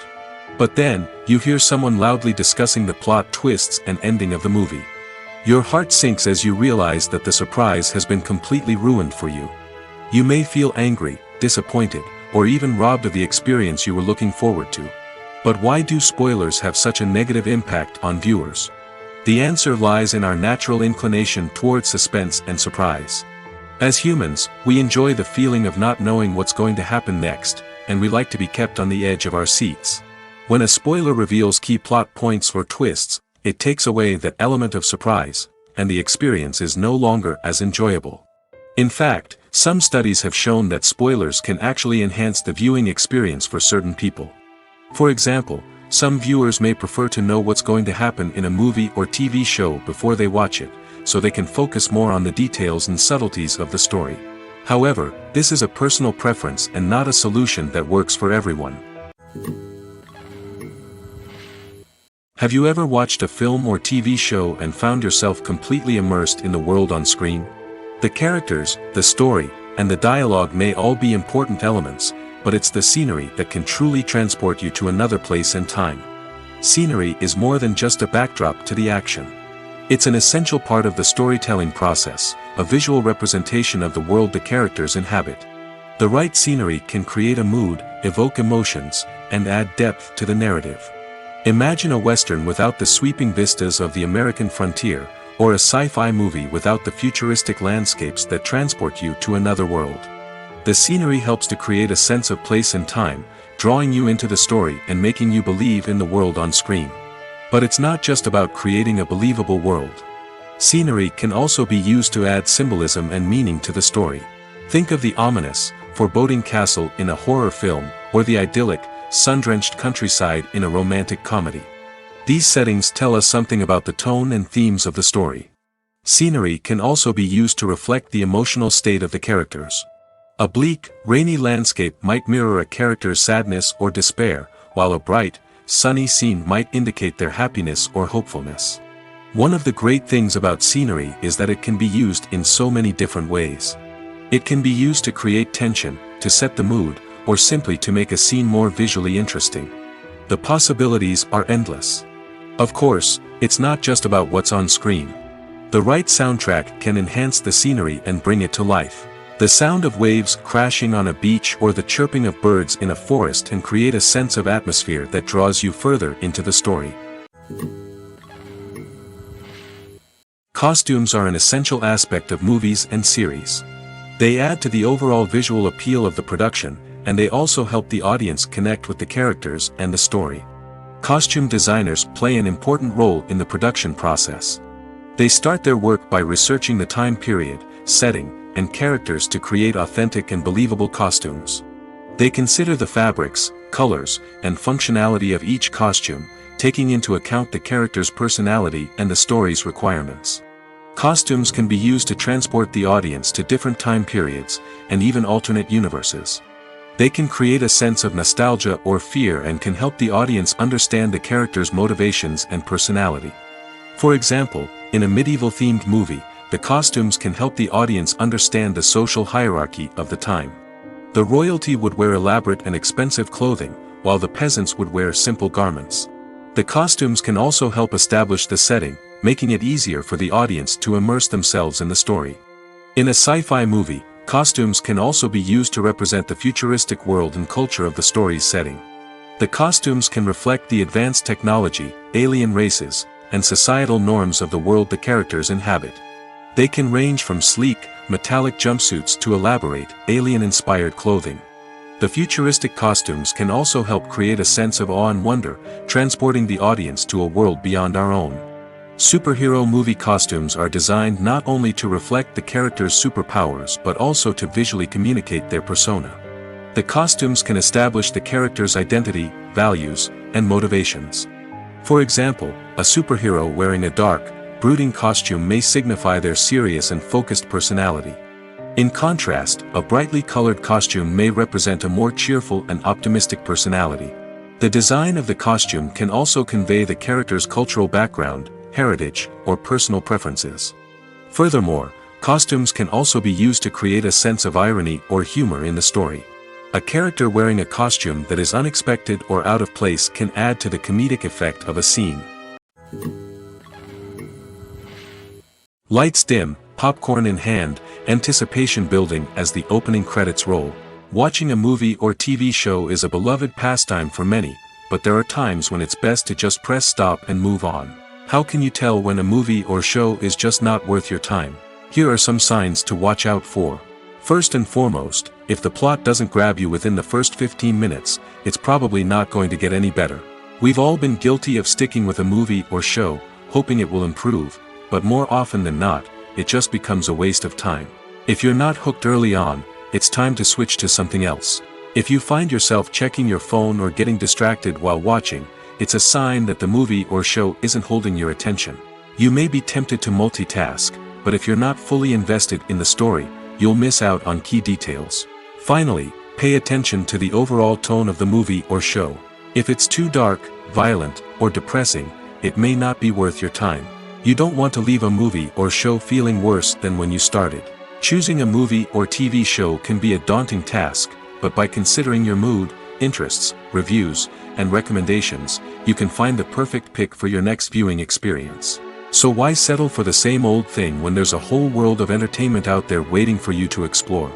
But then, you hear someone loudly discussing the plot twists and ending of the movie. Your heart sinks as you realize that the surprise has been completely ruined for you. You may feel angry, disappointed, or even robbed of the experience you were looking forward to. But why do spoilers have such a negative impact on viewers? The answer lies in our natural inclination toward suspense and surprise. As humans, we enjoy the feeling of not knowing what's going to happen next, and we like to be kept on the edge of our seats. When a spoiler reveals key plot points or twists, it takes away that element of surprise, and the experience is no longer as enjoyable. In fact, some studies have shown that spoilers can actually enhance the viewing experience for certain people. For example, some viewers may prefer to know what's going to happen in a movie or TV show before they watch it, so they can focus more on the details and subtleties of the story. However, this is a personal preference and not a solution that works for everyone. Have you ever watched a film or TV show and found yourself completely immersed in the world on screen? The characters, the story, and the dialogue may all be important elements, but it's the scenery that can truly transport you to another place and time. Scenery is more than just a backdrop to the action. It's an essential part of the storytelling process, a visual representation of the world the characters inhabit. The right scenery can create a mood, evoke emotions, and add depth to the narrative. Imagine a Western without the sweeping vistas of the American frontier, or a sci-fi movie without the futuristic landscapes that transport you to another world. The scenery helps to create a sense of place and time, drawing you into the story and making you believe in the world on screen. But it's not just about creating a believable world. Scenery can also be used to add symbolism and meaning to the story. Think of the ominous, foreboding castle in a horror film, or the idyllic, sun-drenched countryside in a romantic comedy. These settings tell us something about the tone and themes of the story. Scenery can also be used to reflect the emotional state of the characters. A bleak, rainy landscape might mirror a character's sadness or despair, while a bright, sunny scene might indicate their happiness or hopefulness. One of the great things about scenery is that it can be used in so many different ways. It can be used to create tension, to set the mood, or simply to make a scene more visually interesting. The possibilities are endless. Of course, it's not just about what's on screen. The right soundtrack can enhance the scenery and bring it to life. The sound of waves crashing on a beach or the chirping of birds in a forest can create a sense of atmosphere that draws you further into the story. Costumes are an essential aspect of movies and series. They add to the overall visual appeal of the production, and they also help the audience connect with the characters and the story. Costume designers play an important role in the production process. They start their work by researching the time period, setting, and characters to create authentic and believable costumes. They consider the fabrics, colors, and functionality of each costume, taking into account the character's personality and the story's requirements. Costumes can be used to transport the audience to different time periods, and even alternate universes. They can create a sense of nostalgia or fear and can help the audience understand the character's motivations and personality. For example, in a medieval-themed movie, the costumes can help the audience understand the social hierarchy of the time. The royalty would wear elaborate and expensive clothing, while the peasants would wear simple garments. The costumes can also help establish the setting, making it easier for the audience to immerse themselves in the story. In a sci-fi movie, costumes can also be used to represent the futuristic world and culture of the story's setting. The costumes can reflect the advanced technology, alien races, and societal norms of the world the characters inhabit. They can range from sleek, metallic jumpsuits to elaborate, alien-inspired clothing. The futuristic costumes can also help create a sense of awe and wonder, transporting the audience to a world beyond our own. Superhero movie costumes are designed not only to reflect the character's superpowers but also to visually communicate their persona. The costumes can establish the character's identity, values, and motivations. For example, a superhero wearing a dark, brooding costume may signify their serious and focused personality. In contrast, a brightly colored costume may represent a more cheerful and optimistic personality. The design of the costume can also convey the character's cultural background, heritage, or personal preferences. Furthermore, costumes can also be used to create a sense of irony or humor in the story. A character wearing a costume that is unexpected or out of place can add to the comedic effect of a scene. Lights dim, popcorn in hand, anticipation building as the opening credits roll. Watching a movie or TV show is a beloved pastime for many, but there are times when it's best to just press stop and move on. How can you tell when a movie or show is just not worth your time? Here are some signs to watch out for. First and foremost, if the plot doesn't grab you within the first 15 minutes, it's probably not going to get any better. We've all been guilty of sticking with a movie or show, hoping it will improve, but more often than not, it just becomes a waste of time. If you're not hooked early on, it's time to switch to something else. If you find yourself checking your phone or getting distracted while watching, it's a sign that the movie or show isn't holding your attention. You may be tempted to multitask, but if you're not fully invested in the story, you'll miss out on key details. Finally, pay attention to the overall tone of the movie or show. If it's too dark, violent, or depressing, it may not be worth your time. You don't want to leave a movie or show feeling worse than when you started. Choosing a movie or TV show can be a daunting task, but by considering your mood, interests, reviews, and recommendations, you can find the perfect pick for your next viewing experience. So why settle for the same old thing when there's a whole world of entertainment out there waiting for you to explore?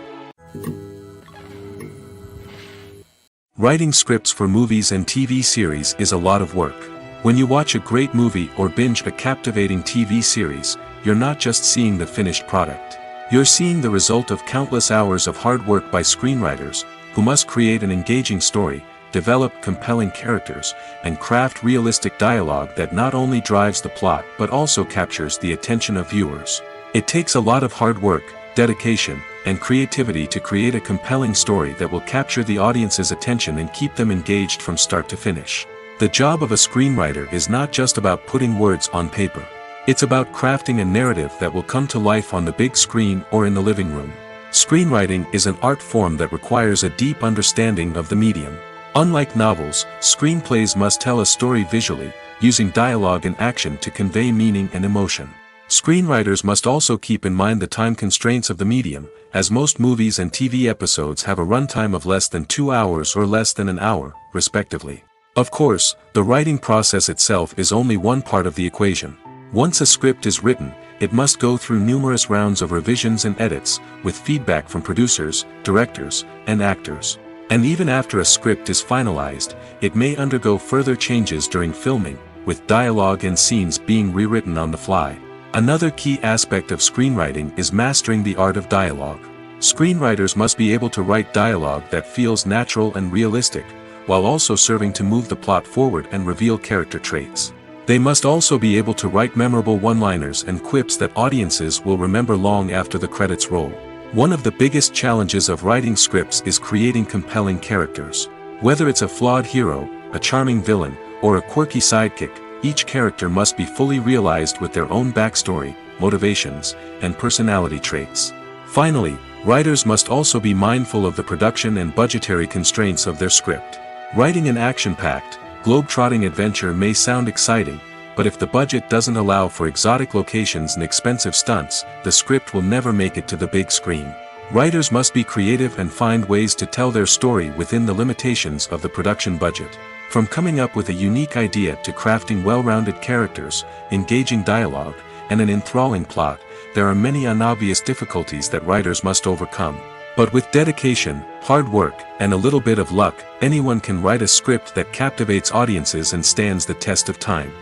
Writing scripts for movies and TV series is a lot of work. When you watch a great movie or binge a captivating TV series, you're not just seeing the finished product. You're seeing the result of countless hours of hard work by screenwriters, who must create an engaging story, develop compelling characters, and craft realistic dialogue that not only drives the plot but also captures the attention of viewers. It takes a lot of hard work, dedication, and creativity to create a compelling story that will capture the audience's attention and keep them engaged from start to finish. The job of a screenwriter is not just about putting words on paper. It's about crafting a narrative that will come to life on the big screen or in the living room. Screenwriting is an art form that requires a deep understanding of the medium. Unlike novels, screenplays must tell a story visually, using dialogue and action to convey meaning and emotion. Screenwriters must also keep in mind the time constraints of the medium, as most movies and TV episodes have a runtime of less than 2 hours or less than an hour, respectively. Of course, the writing process itself is only one part of the equation. Once a script is written, it must go through numerous rounds of revisions and edits, with feedback from producers, directors, and actors. And even after a script is finalized, it may undergo further changes during filming, with dialogue and scenes being rewritten on the fly. Another key aspect of screenwriting is mastering the art of dialogue. Screenwriters must be able to write dialogue that feels natural and realistic, while also serving to move the plot forward and reveal character traits. They must also be able to write memorable one-liners and quips that audiences will remember long after the credits roll. One of the biggest challenges of writing scripts is creating compelling characters. Whether it's a flawed hero, a charming villain, or a quirky sidekick, each character must be fully realized with their own backstory, motivations, and personality traits. Finally, writers must also be mindful of the production and budgetary constraints of their script. Writing an action-packed, globe-trotting adventure may sound exciting, but if the budget doesn't allow for exotic locations and expensive stunts, the script will never make it to the big screen. Writers must be creative and find ways to tell their story within the limitations of the production budget. From coming up with a unique idea to crafting well-rounded characters, engaging dialogue, and an enthralling plot, there are many unobvious difficulties that writers must overcome. But with dedication, hard work, and a little bit of luck, anyone can write a script that captivates audiences and stands the test of time.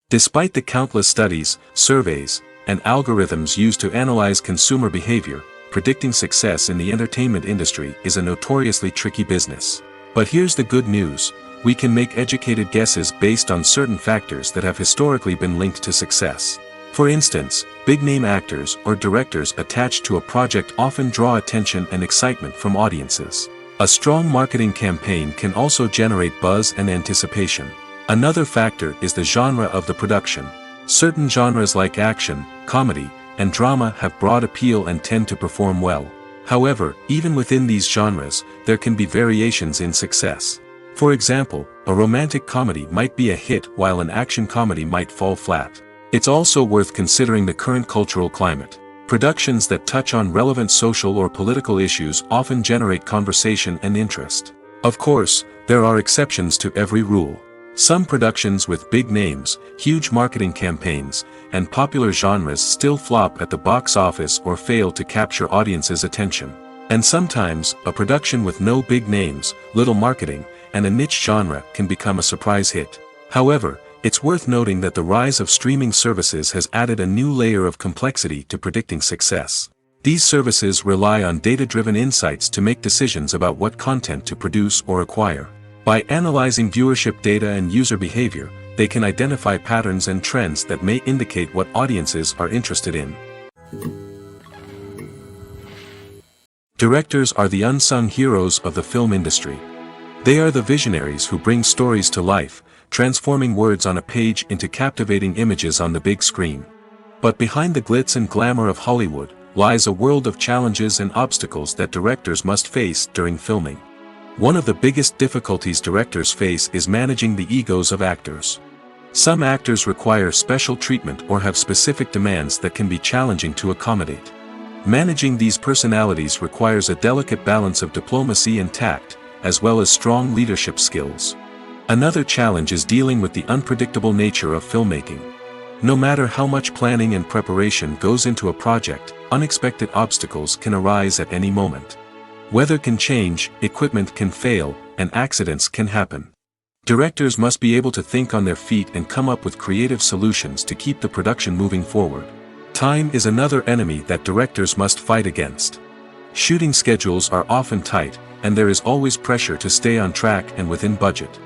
Despite the countless studies, surveys, and algorithms used to analyze consumer behavior, predicting success in the entertainment industry is a notoriously tricky business. But here's the good news: we can make educated guesses based on certain factors that have historically been linked to success. For instance, big-name actors or directors attached to a project often draw attention and excitement from audiences. A strong marketing campaign can also generate buzz and anticipation. Another factor is the genre of the production. Certain genres like action, comedy, and drama have broad appeal and tend to perform well. However, even within these genres, there can be variations in success. For example, a romantic comedy might be a hit while an action comedy might fall flat. It's also worth considering the current cultural climate. Productions that touch on relevant social or political issues often generate conversation and interest. Of course, there are exceptions to every rule. Some productions with big names, huge marketing campaigns, and popular genres still flop at the box office or fail to capture audiences' attention. And sometimes, a production with no big names, little marketing, and a niche genre can become a surprise hit. However, it's worth noting that the rise of streaming services has added a new layer of complexity to predicting success. These services rely on data-driven insights to make decisions about what content to produce or acquire. By analyzing viewership data and user behavior, they can identify patterns and trends that may indicate what audiences are interested in. Directors are the unsung heroes of the film industry. They are the visionaries who bring stories to life, transforming words on a page into captivating images on the big screen. But behind the glitz and glamour of Hollywood lies a world of challenges and obstacles that directors must face during filming. One of the biggest difficulties directors face is managing the egos of actors. Some actors require special treatment or have specific demands that can be challenging to accommodate. Managing these personalities requires a delicate balance of diplomacy and tact, as well as strong leadership skills. Another challenge is dealing with the unpredictable nature of filmmaking. No matter how much planning and preparation goes into a project, unexpected obstacles can arise at any moment. Weather can change, equipment can fail, and accidents can happen. Directors must be able to think on their feet and come up with creative solutions to keep the production moving forward. Time is another enemy that directors must fight against. Shooting schedules are often tight, and there is always pressure to stay on track and within budget.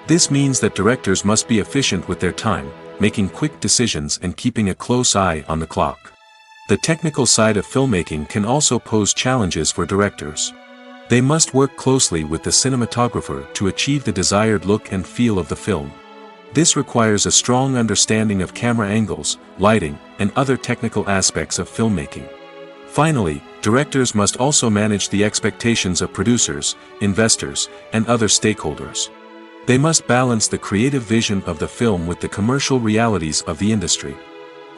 This means that directors must be efficient with their time, making quick decisions and keeping a close eye on the clock. The technical side of filmmaking can also pose challenges for directors. They must work closely with the cinematographer to achieve the desired look and feel of the film. This requires a strong understanding of camera angles, lighting, and other technical aspects of filmmaking. Finally, directors must also manage the expectations of producers, investors, and other stakeholders. They must balance the creative vision of the film with the commercial realities of the industry.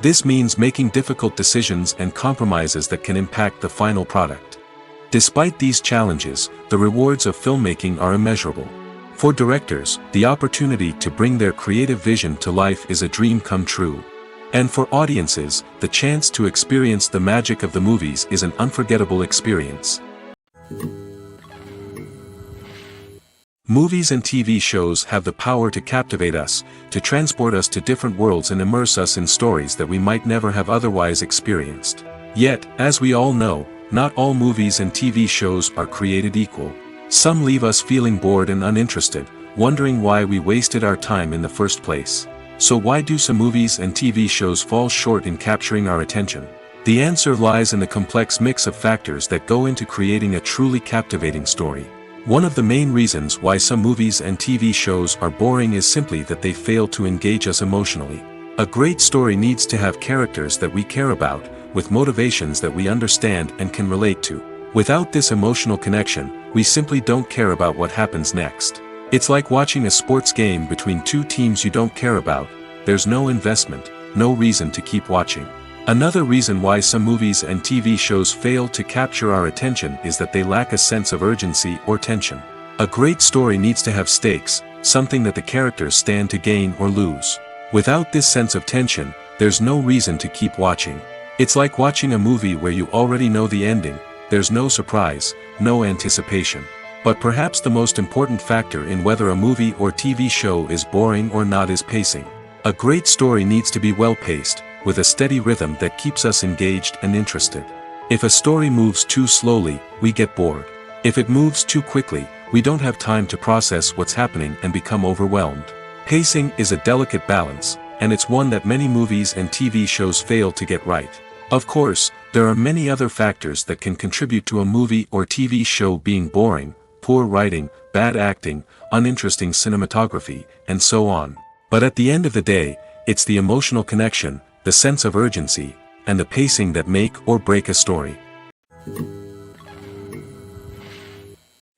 This means making difficult decisions and compromises that can impact the final product. Despite these challenges, the rewards of filmmaking are immeasurable. For directors, the opportunity to bring their creative vision to life is a dream come true. And for audiences, the chance to experience the magic of the movies is an unforgettable experience. Movies and TV shows have the power to captivate us, to transport us to different worlds and immerse us in stories that we might never have otherwise experienced. Yet, as we all know, not all movies and TV shows are created equal. Some leave us feeling bored and uninterested, wondering why we wasted our time in the first place. So why do some movies and TV shows fall short in capturing our attention? The answer lies in the complex mix of factors that go into creating a truly captivating story. One of the main reasons why some movies and TV shows are boring is simply that they fail to engage us emotionally. A great story needs to have characters that we care about, with motivations that we understand and can relate to. Without this emotional connection, we simply don't care about what happens next. It's like watching a sports game between two teams you don't care about. There's no investment, no reason to keep watching. Another reason why some movies and TV shows fail to capture our attention is that they lack a sense of urgency or tension. A great story needs to have stakes, something that the characters stand to gain or lose. Without this sense of tension, there's no reason to keep watching. It's like watching a movie where you already know the ending. There's no surprise, no anticipation. But perhaps the most important factor in whether a movie or TV show is boring or not is pacing. A great story needs to be well-paced, with a steady rhythm that keeps us engaged and interested. If a story moves too slowly, we get bored. If it moves too quickly, we don't have time to process what's happening and become overwhelmed. Pacing is a delicate balance, and it's one that many movies and TV shows fail to get right. Of course, there are many other factors that can contribute to a movie or TV show being boring: poor writing, bad acting, uninteresting cinematography, and so on. But at the end of the day, it's the emotional connection, the sense of urgency, and the pacing that make or break a story.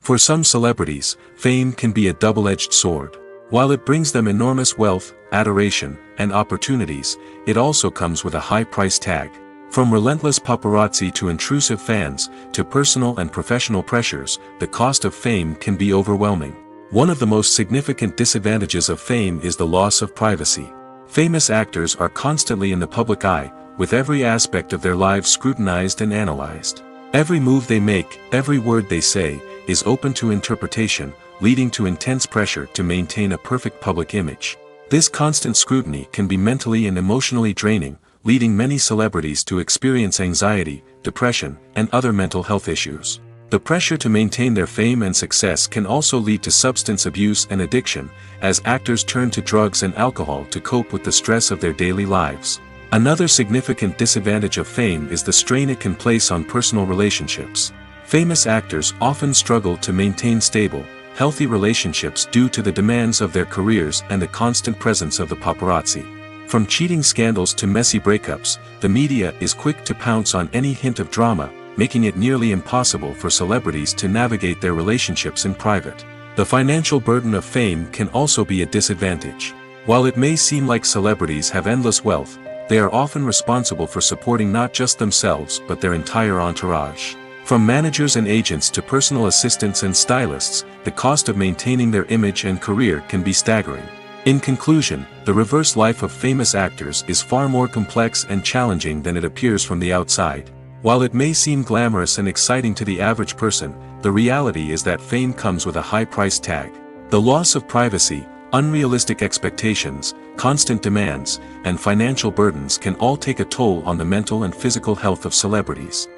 For some celebrities, fame can be a double-edged sword. While it brings them enormous wealth, adoration, and opportunities, it also comes with a high price tag. From relentless paparazzi to intrusive fans, to personal and professional pressures, the cost of fame can be overwhelming. One of the most significant disadvantages of fame is the loss of privacy. Famous actors are constantly in the public eye, with every aspect of their lives scrutinized and analyzed. Every move they make, every word they say, is open to interpretation, leading to intense pressure to maintain a perfect public image. This constant scrutiny can be mentally and emotionally draining, leading many celebrities to experience anxiety, depression, and other mental health issues. The pressure to maintain their fame and success can also lead to substance abuse and addiction, as actors turn to drugs and alcohol to cope with the stress of their daily lives. Another significant disadvantage of fame is the strain it can place on personal relationships. Famous actors often struggle to maintain stable, healthy relationships due to the demands of their careers and the constant presence of the paparazzi. From cheating scandals to messy breakups, the media is quick to pounce on any hint of drama, making it nearly impossible for celebrities to navigate their relationships in private. The financial burden of fame can also be a disadvantage. While it may seem like celebrities have endless wealth, they are often responsible for supporting not just themselves but their entire entourage. From managers and agents to personal assistants and stylists, the cost of maintaining their image and career can be staggering. In conclusion, the reverse life of famous actors is far more complex and challenging than it appears from the outside. While it may seem glamorous and exciting to the average person, the reality is that fame comes with a high price tag. The loss of privacy, unrealistic expectations, constant demands, and financial burdens can all take a toll on the mental and physical health of celebrities.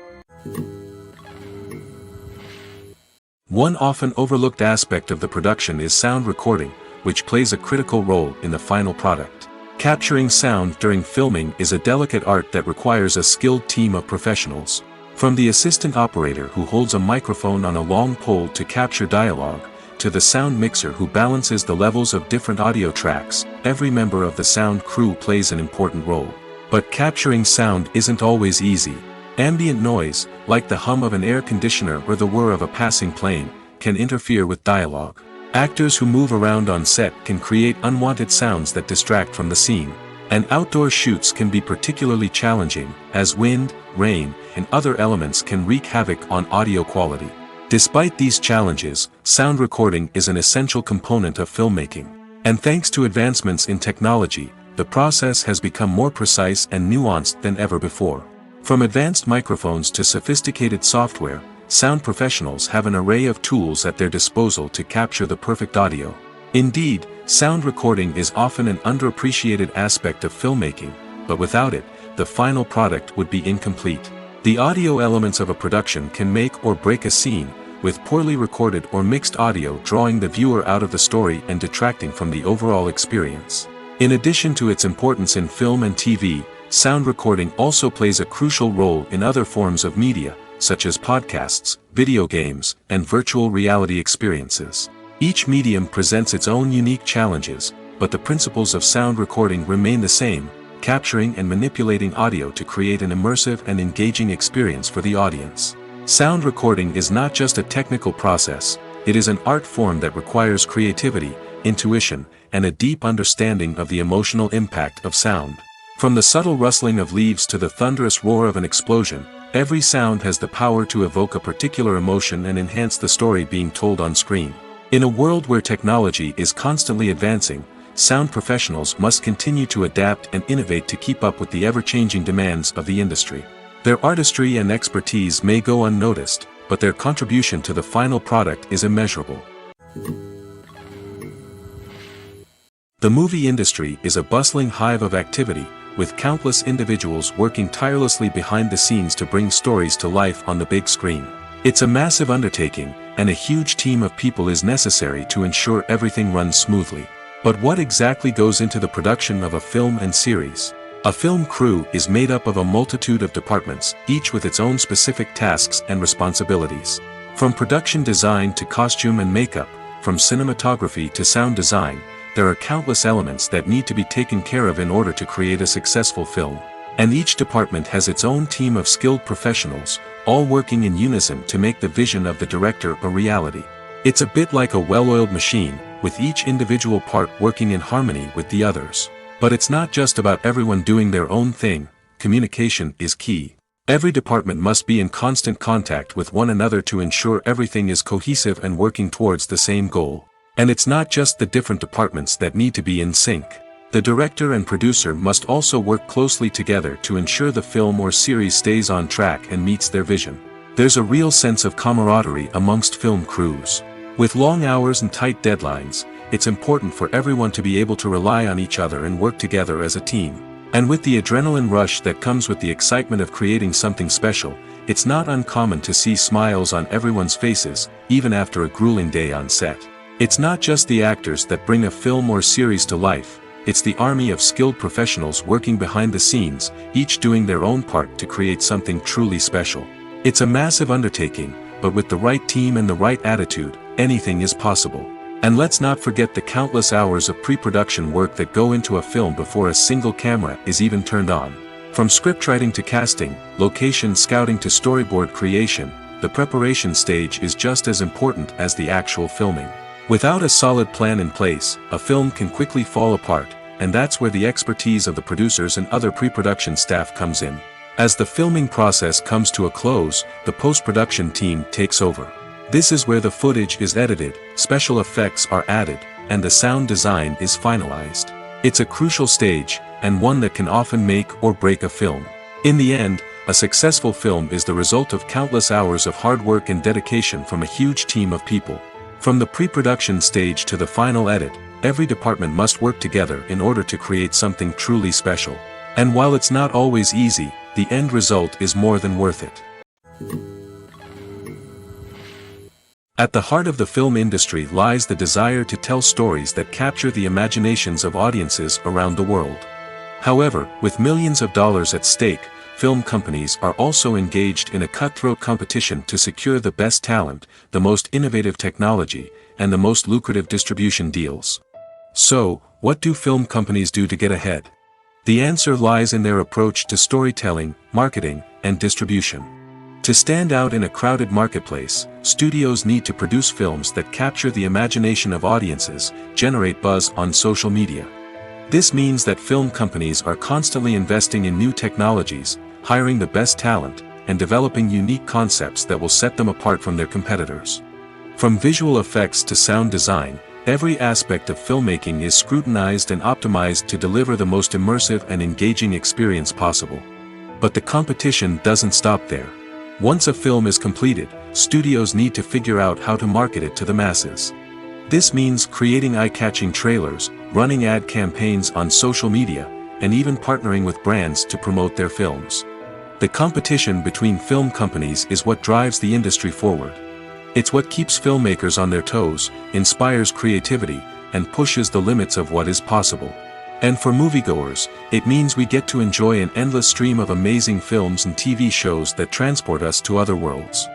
One often overlooked aspect of the production is sound recording, which plays a critical role in the final product. Capturing sound during filming is a delicate art that requires a skilled team of professionals. From the assistant operator who holds a microphone on a long pole to capture dialogue, to the sound mixer who balances the levels of different audio tracks, every member of the sound crew plays an important role. But capturing sound isn't always easy. Ambient noise, like the hum of an air conditioner or the whir of a passing plane, can interfere with dialogue. Actors who move around on set can create unwanted sounds that distract from the scene. And outdoor shoots can be particularly challenging, as wind, rain, and other elements can wreak havoc on audio quality. Despite these challenges, sound recording is an essential component of filmmaking. And thanks to advancements in technology, the process has become more precise and nuanced than ever before. From advanced microphones to sophisticated software, sound professionals have an array of tools at their disposal to capture the perfect audio. Indeed, sound recording is often an underappreciated aspect of filmmaking, but without it, the final product would be incomplete. The audio elements of a production can make or break a scene, with poorly recorded or mixed audio drawing the viewer out of the story and detracting from the overall experience. In addition to its importance in film and TV, sound recording also plays a crucial role in other forms of media, such as podcasts, video games, and virtual reality experiences. Each medium presents its own unique challenges, but the principles of sound recording remain the same, capturing and manipulating audio to create an immersive and engaging experience for the audience. Sound recording is not just a technical process, it is an art form that requires creativity, intuition, and a deep understanding of the emotional impact of sound. From the subtle rustling of leaves to the thunderous roar of an explosion, every sound has the power to evoke a particular emotion and enhance the story being told on screen. In a world where technology is constantly advancing, sound professionals must continue to adapt and innovate to keep up with the ever-changing demands of the industry. Their artistry and expertise may go unnoticed, but their contribution to the final product is immeasurable. The movie industry is a bustling hive of activity, with countless individuals working tirelessly behind the scenes to bring stories to life on the big screen. It's a massive undertaking, and a huge team of people is necessary to ensure everything runs smoothly. But what exactly goes into the production of a film and series? A film crew is made up of a multitude of departments, each with its own specific tasks and responsibilities. From production design to costume and makeup, from cinematography to sound design, there are countless elements that need to be taken care of in order to create a successful film. And each department has its own team of skilled professionals, all working in unison to make the vision of the director a reality. It's a bit like a well-oiled machine, with each individual part working in harmony with the others. But it's not just about everyone doing their own thing, communication is key. Every department must be in constant contact with one another to ensure everything is cohesive and working towards the same goal. And it's not just the different departments that need to be in sync. The director and producer must also work closely together to ensure the film or series stays on track and meets their vision. There's a real sense of camaraderie amongst film crews. With long hours and tight deadlines, it's important for everyone to be able to rely on each other and work together as a team. And with the adrenaline rush that comes with the excitement of creating something special, it's not uncommon to see smiles on everyone's faces, even after a grueling day on set. It's not just the actors that bring a film or series to life, it's the army of skilled professionals working behind the scenes, each doing their own part to create something truly special. It's a massive undertaking, but with the right team and the right attitude, anything is possible. And let's not forget the countless hours of pre-production work that go into a film before a single camera is even turned on. From scriptwriting to casting, location scouting to storyboard creation, the preparation stage is just as important as the actual filming. Without a solid plan in place, a film can quickly fall apart, and that's where the expertise of the producers and other pre-production staff comes in. As the filming process comes to a close, the post-production team takes over. This is where the footage is edited, special effects are added, and the sound design is finalized. It's a crucial stage, and one that can often make or break a film. In the end, a successful film is the result of countless hours of hard work and dedication from a huge team of people. From the pre-production stage to the final edit, every department must work together in order to create something truly special. And while it's not always easy, the end result is more than worth it. At the heart of the film industry lies the desire to tell stories that capture the imaginations of audiences around the world. However, with millions of dollars at stake, film companies are also engaged in a cutthroat competition to secure the best talent, the most innovative technology, and the most lucrative distribution deals. So, what do film companies do to get ahead? The answer lies in their approach to storytelling, marketing, and distribution. To stand out in a crowded marketplace, studios need to produce films that capture the imagination of audiences, generate buzz on social media. This means that film companies are constantly investing in new technologies, hiring the best talent, and developing unique concepts that will set them apart from their competitors. From visual effects to sound design, every aspect of filmmaking is scrutinized and optimized to deliver the most immersive and engaging experience possible. But the competition doesn't stop there. Once a film is completed, studios need to figure out how to market it to the masses. This means creating eye-catching trailers, running ad campaigns on social media, and even partnering with brands to promote their films. The competition between film companies is what drives the industry forward. It's what keeps filmmakers on their toes, inspires creativity, and pushes the limits of what is possible. And for moviegoers, it means we get to enjoy an endless stream of amazing films and TV shows that transport us to other worlds.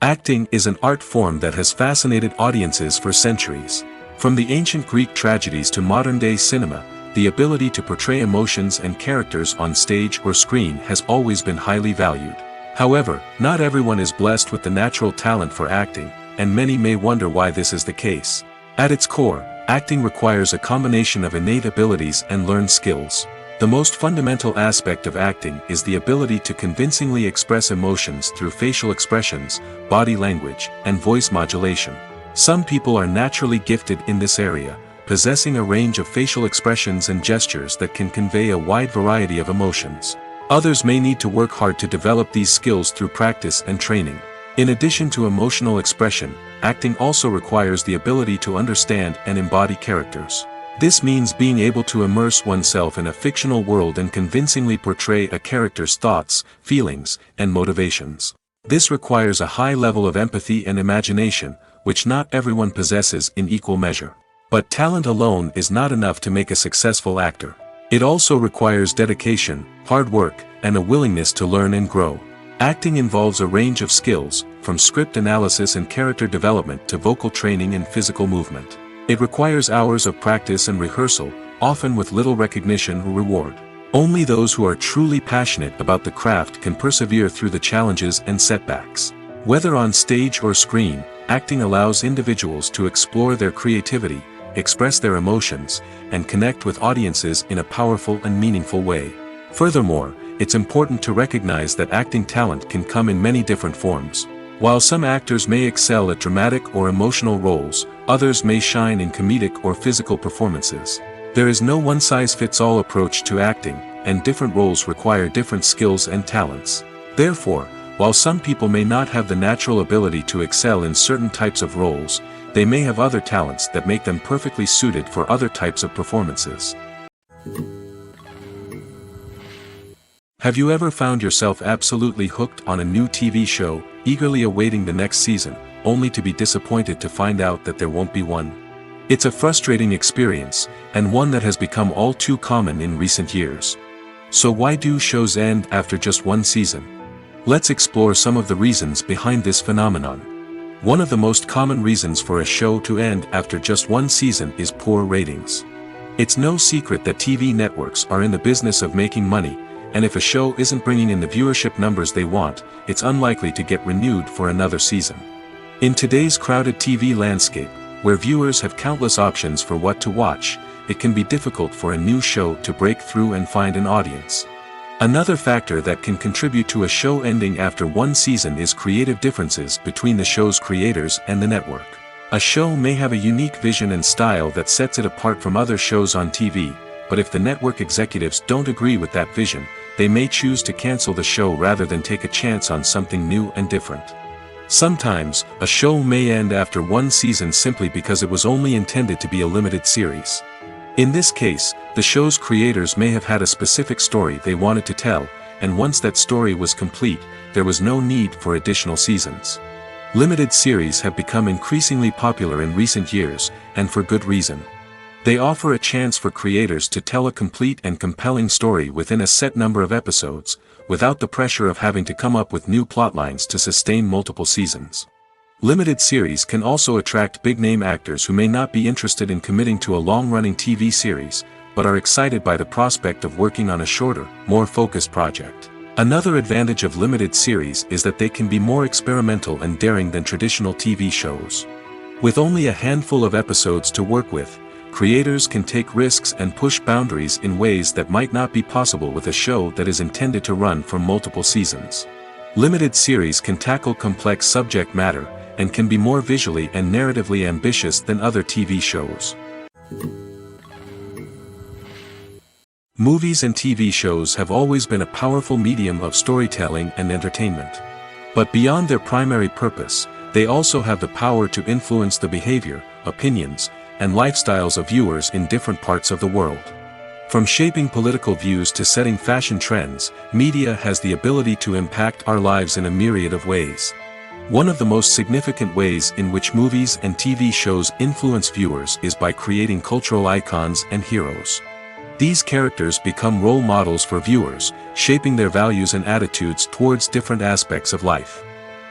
Acting is an art form that has fascinated audiences for centuries. From the ancient Greek tragedies to modern-day cinema, the ability to portray emotions and characters on stage or screen has always been highly valued. However, not everyone is blessed with the natural talent for acting, and many may wonder why this is the case. At its core, acting requires a combination of innate abilities and learned skills. The most fundamental aspect of acting is the ability to convincingly express emotions through facial expressions, body language, and voice modulation. Some people are naturally gifted in this area, possessing a range of facial expressions and gestures that can convey a wide variety of emotions. Others may need to work hard to develop these skills through practice and training. In addition to emotional expression, acting also requires the ability to understand and embody characters. This means being able to immerse oneself in a fictional world and convincingly portray a character's thoughts, feelings, and motivations. This requires a high level of empathy and imagination, which not everyone possesses in equal measure. But talent alone is not enough to make a successful actor. It also requires dedication, hard work, and a willingness to learn and grow. Acting involves a range of skills, from script analysis and character development to vocal training and physical movement. It requires hours of practice and rehearsal, often with little recognition or reward. Only those who are truly passionate about the craft can persevere through the challenges and setbacks. Whether on stage or screen, acting allows individuals to explore their creativity, express their emotions, and connect with audiences in a powerful and meaningful way. Furthermore, it's important to recognize that acting talent can come in many different forms. While some actors may excel at dramatic or emotional roles, others may shine in comedic or physical performances. There is no one-size-fits-all approach to acting, and different roles require different skills and talents. Therefore, while some people may not have the natural ability to excel in certain types of roles, they may have other talents that make them perfectly suited for other types of performances. Have you ever found yourself absolutely hooked on a new TV show, eagerly awaiting the next season, only to be disappointed to find out that there won't be one? It's a frustrating experience, and one that has become all too common in recent years. So why do shows end after just one season? Let's explore some of the reasons behind this phenomenon. One of the most common reasons for a show to end after just one season is poor ratings. It's no secret that TV networks are in the business of making money, and if a show isn't bringing in the viewership numbers they want, it's unlikely to get renewed for another season. In today's crowded TV landscape, where viewers have countless options for what to watch, it can be difficult for a new show to break through and find an audience. Another factor that can contribute to a show ending after one season is creative differences between the show's creators and the network. A show may have a unique vision and style that sets it apart from other shows on TV, but if the network executives don't agree with that vision, they may choose to cancel the show rather than take a chance on something new and different. Sometimes, a show may end after one season simply because it was only intended to be a limited series. In this case, the show's creators may have had a specific story they wanted to tell, and once that story was complete, there was no need for additional seasons. Limited series have become increasingly popular in recent years, and for good reason. They offer a chance for creators to tell a complete and compelling story within a set number of episodes, without the pressure of having to come up with new plotlines to sustain multiple seasons. Limited series can also attract big-name actors who may not be interested in committing to a long-running TV series, but are excited by the prospect of working on a shorter, more focused project. Another advantage of limited series is that they can be more experimental and daring than traditional TV shows. With only a handful of episodes to work with, creators can take risks and push boundaries in ways that might not be possible with a show that is intended to run for multiple seasons. Limited series can tackle complex subject matter, and can be more visually and narratively ambitious than other TV shows. Movies and TV shows have always been a powerful medium of storytelling and entertainment. But beyond their primary purpose, they also have the power to influence the behavior, opinions, and lifestyles of viewers in different parts of the world. From shaping political views to setting fashion trends, media has the ability to impact our lives in a myriad of ways. One of the most significant ways in which movies and TV shows influence viewers is by creating cultural icons and heroes. These characters become role models for viewers, shaping their values and attitudes towards different aspects of life.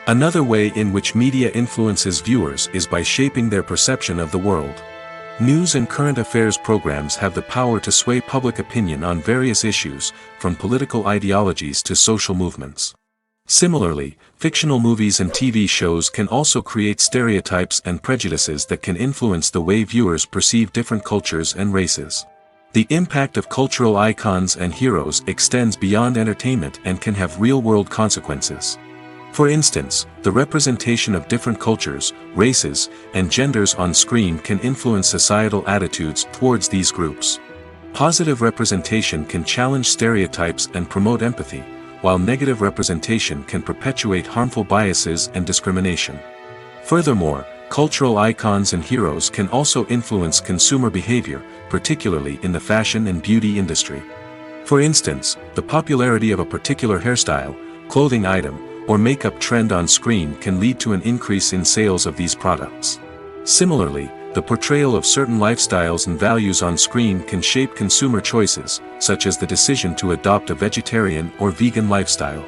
Another way in which media influences viewers is by shaping their perception of the world. News and current affairs programs have the power to sway public opinion on various issues, from political ideologies to social movements. Similarly, fictional movies and TV shows can also create stereotypes and prejudices that can influence the way viewers perceive different cultures and races. The impact of cultural icons and heroes extends beyond entertainment and can have real-world consequences. For instance, the representation of different cultures, races, and genders on screen can influence societal attitudes towards these groups. Positive representation can challenge stereotypes and promote empathy, while negative representation can perpetuate harmful biases and discrimination. Furthermore, cultural icons and heroes can also influence consumer behavior, particularly in the fashion and beauty industry. For instance, the popularity of a particular hairstyle, clothing item, or makeup trend on screen can lead to an increase in sales of these products. Similarly, the portrayal of certain lifestyles and values on screen can shape consumer choices, such as the decision to adopt a vegetarian or vegan lifestyle.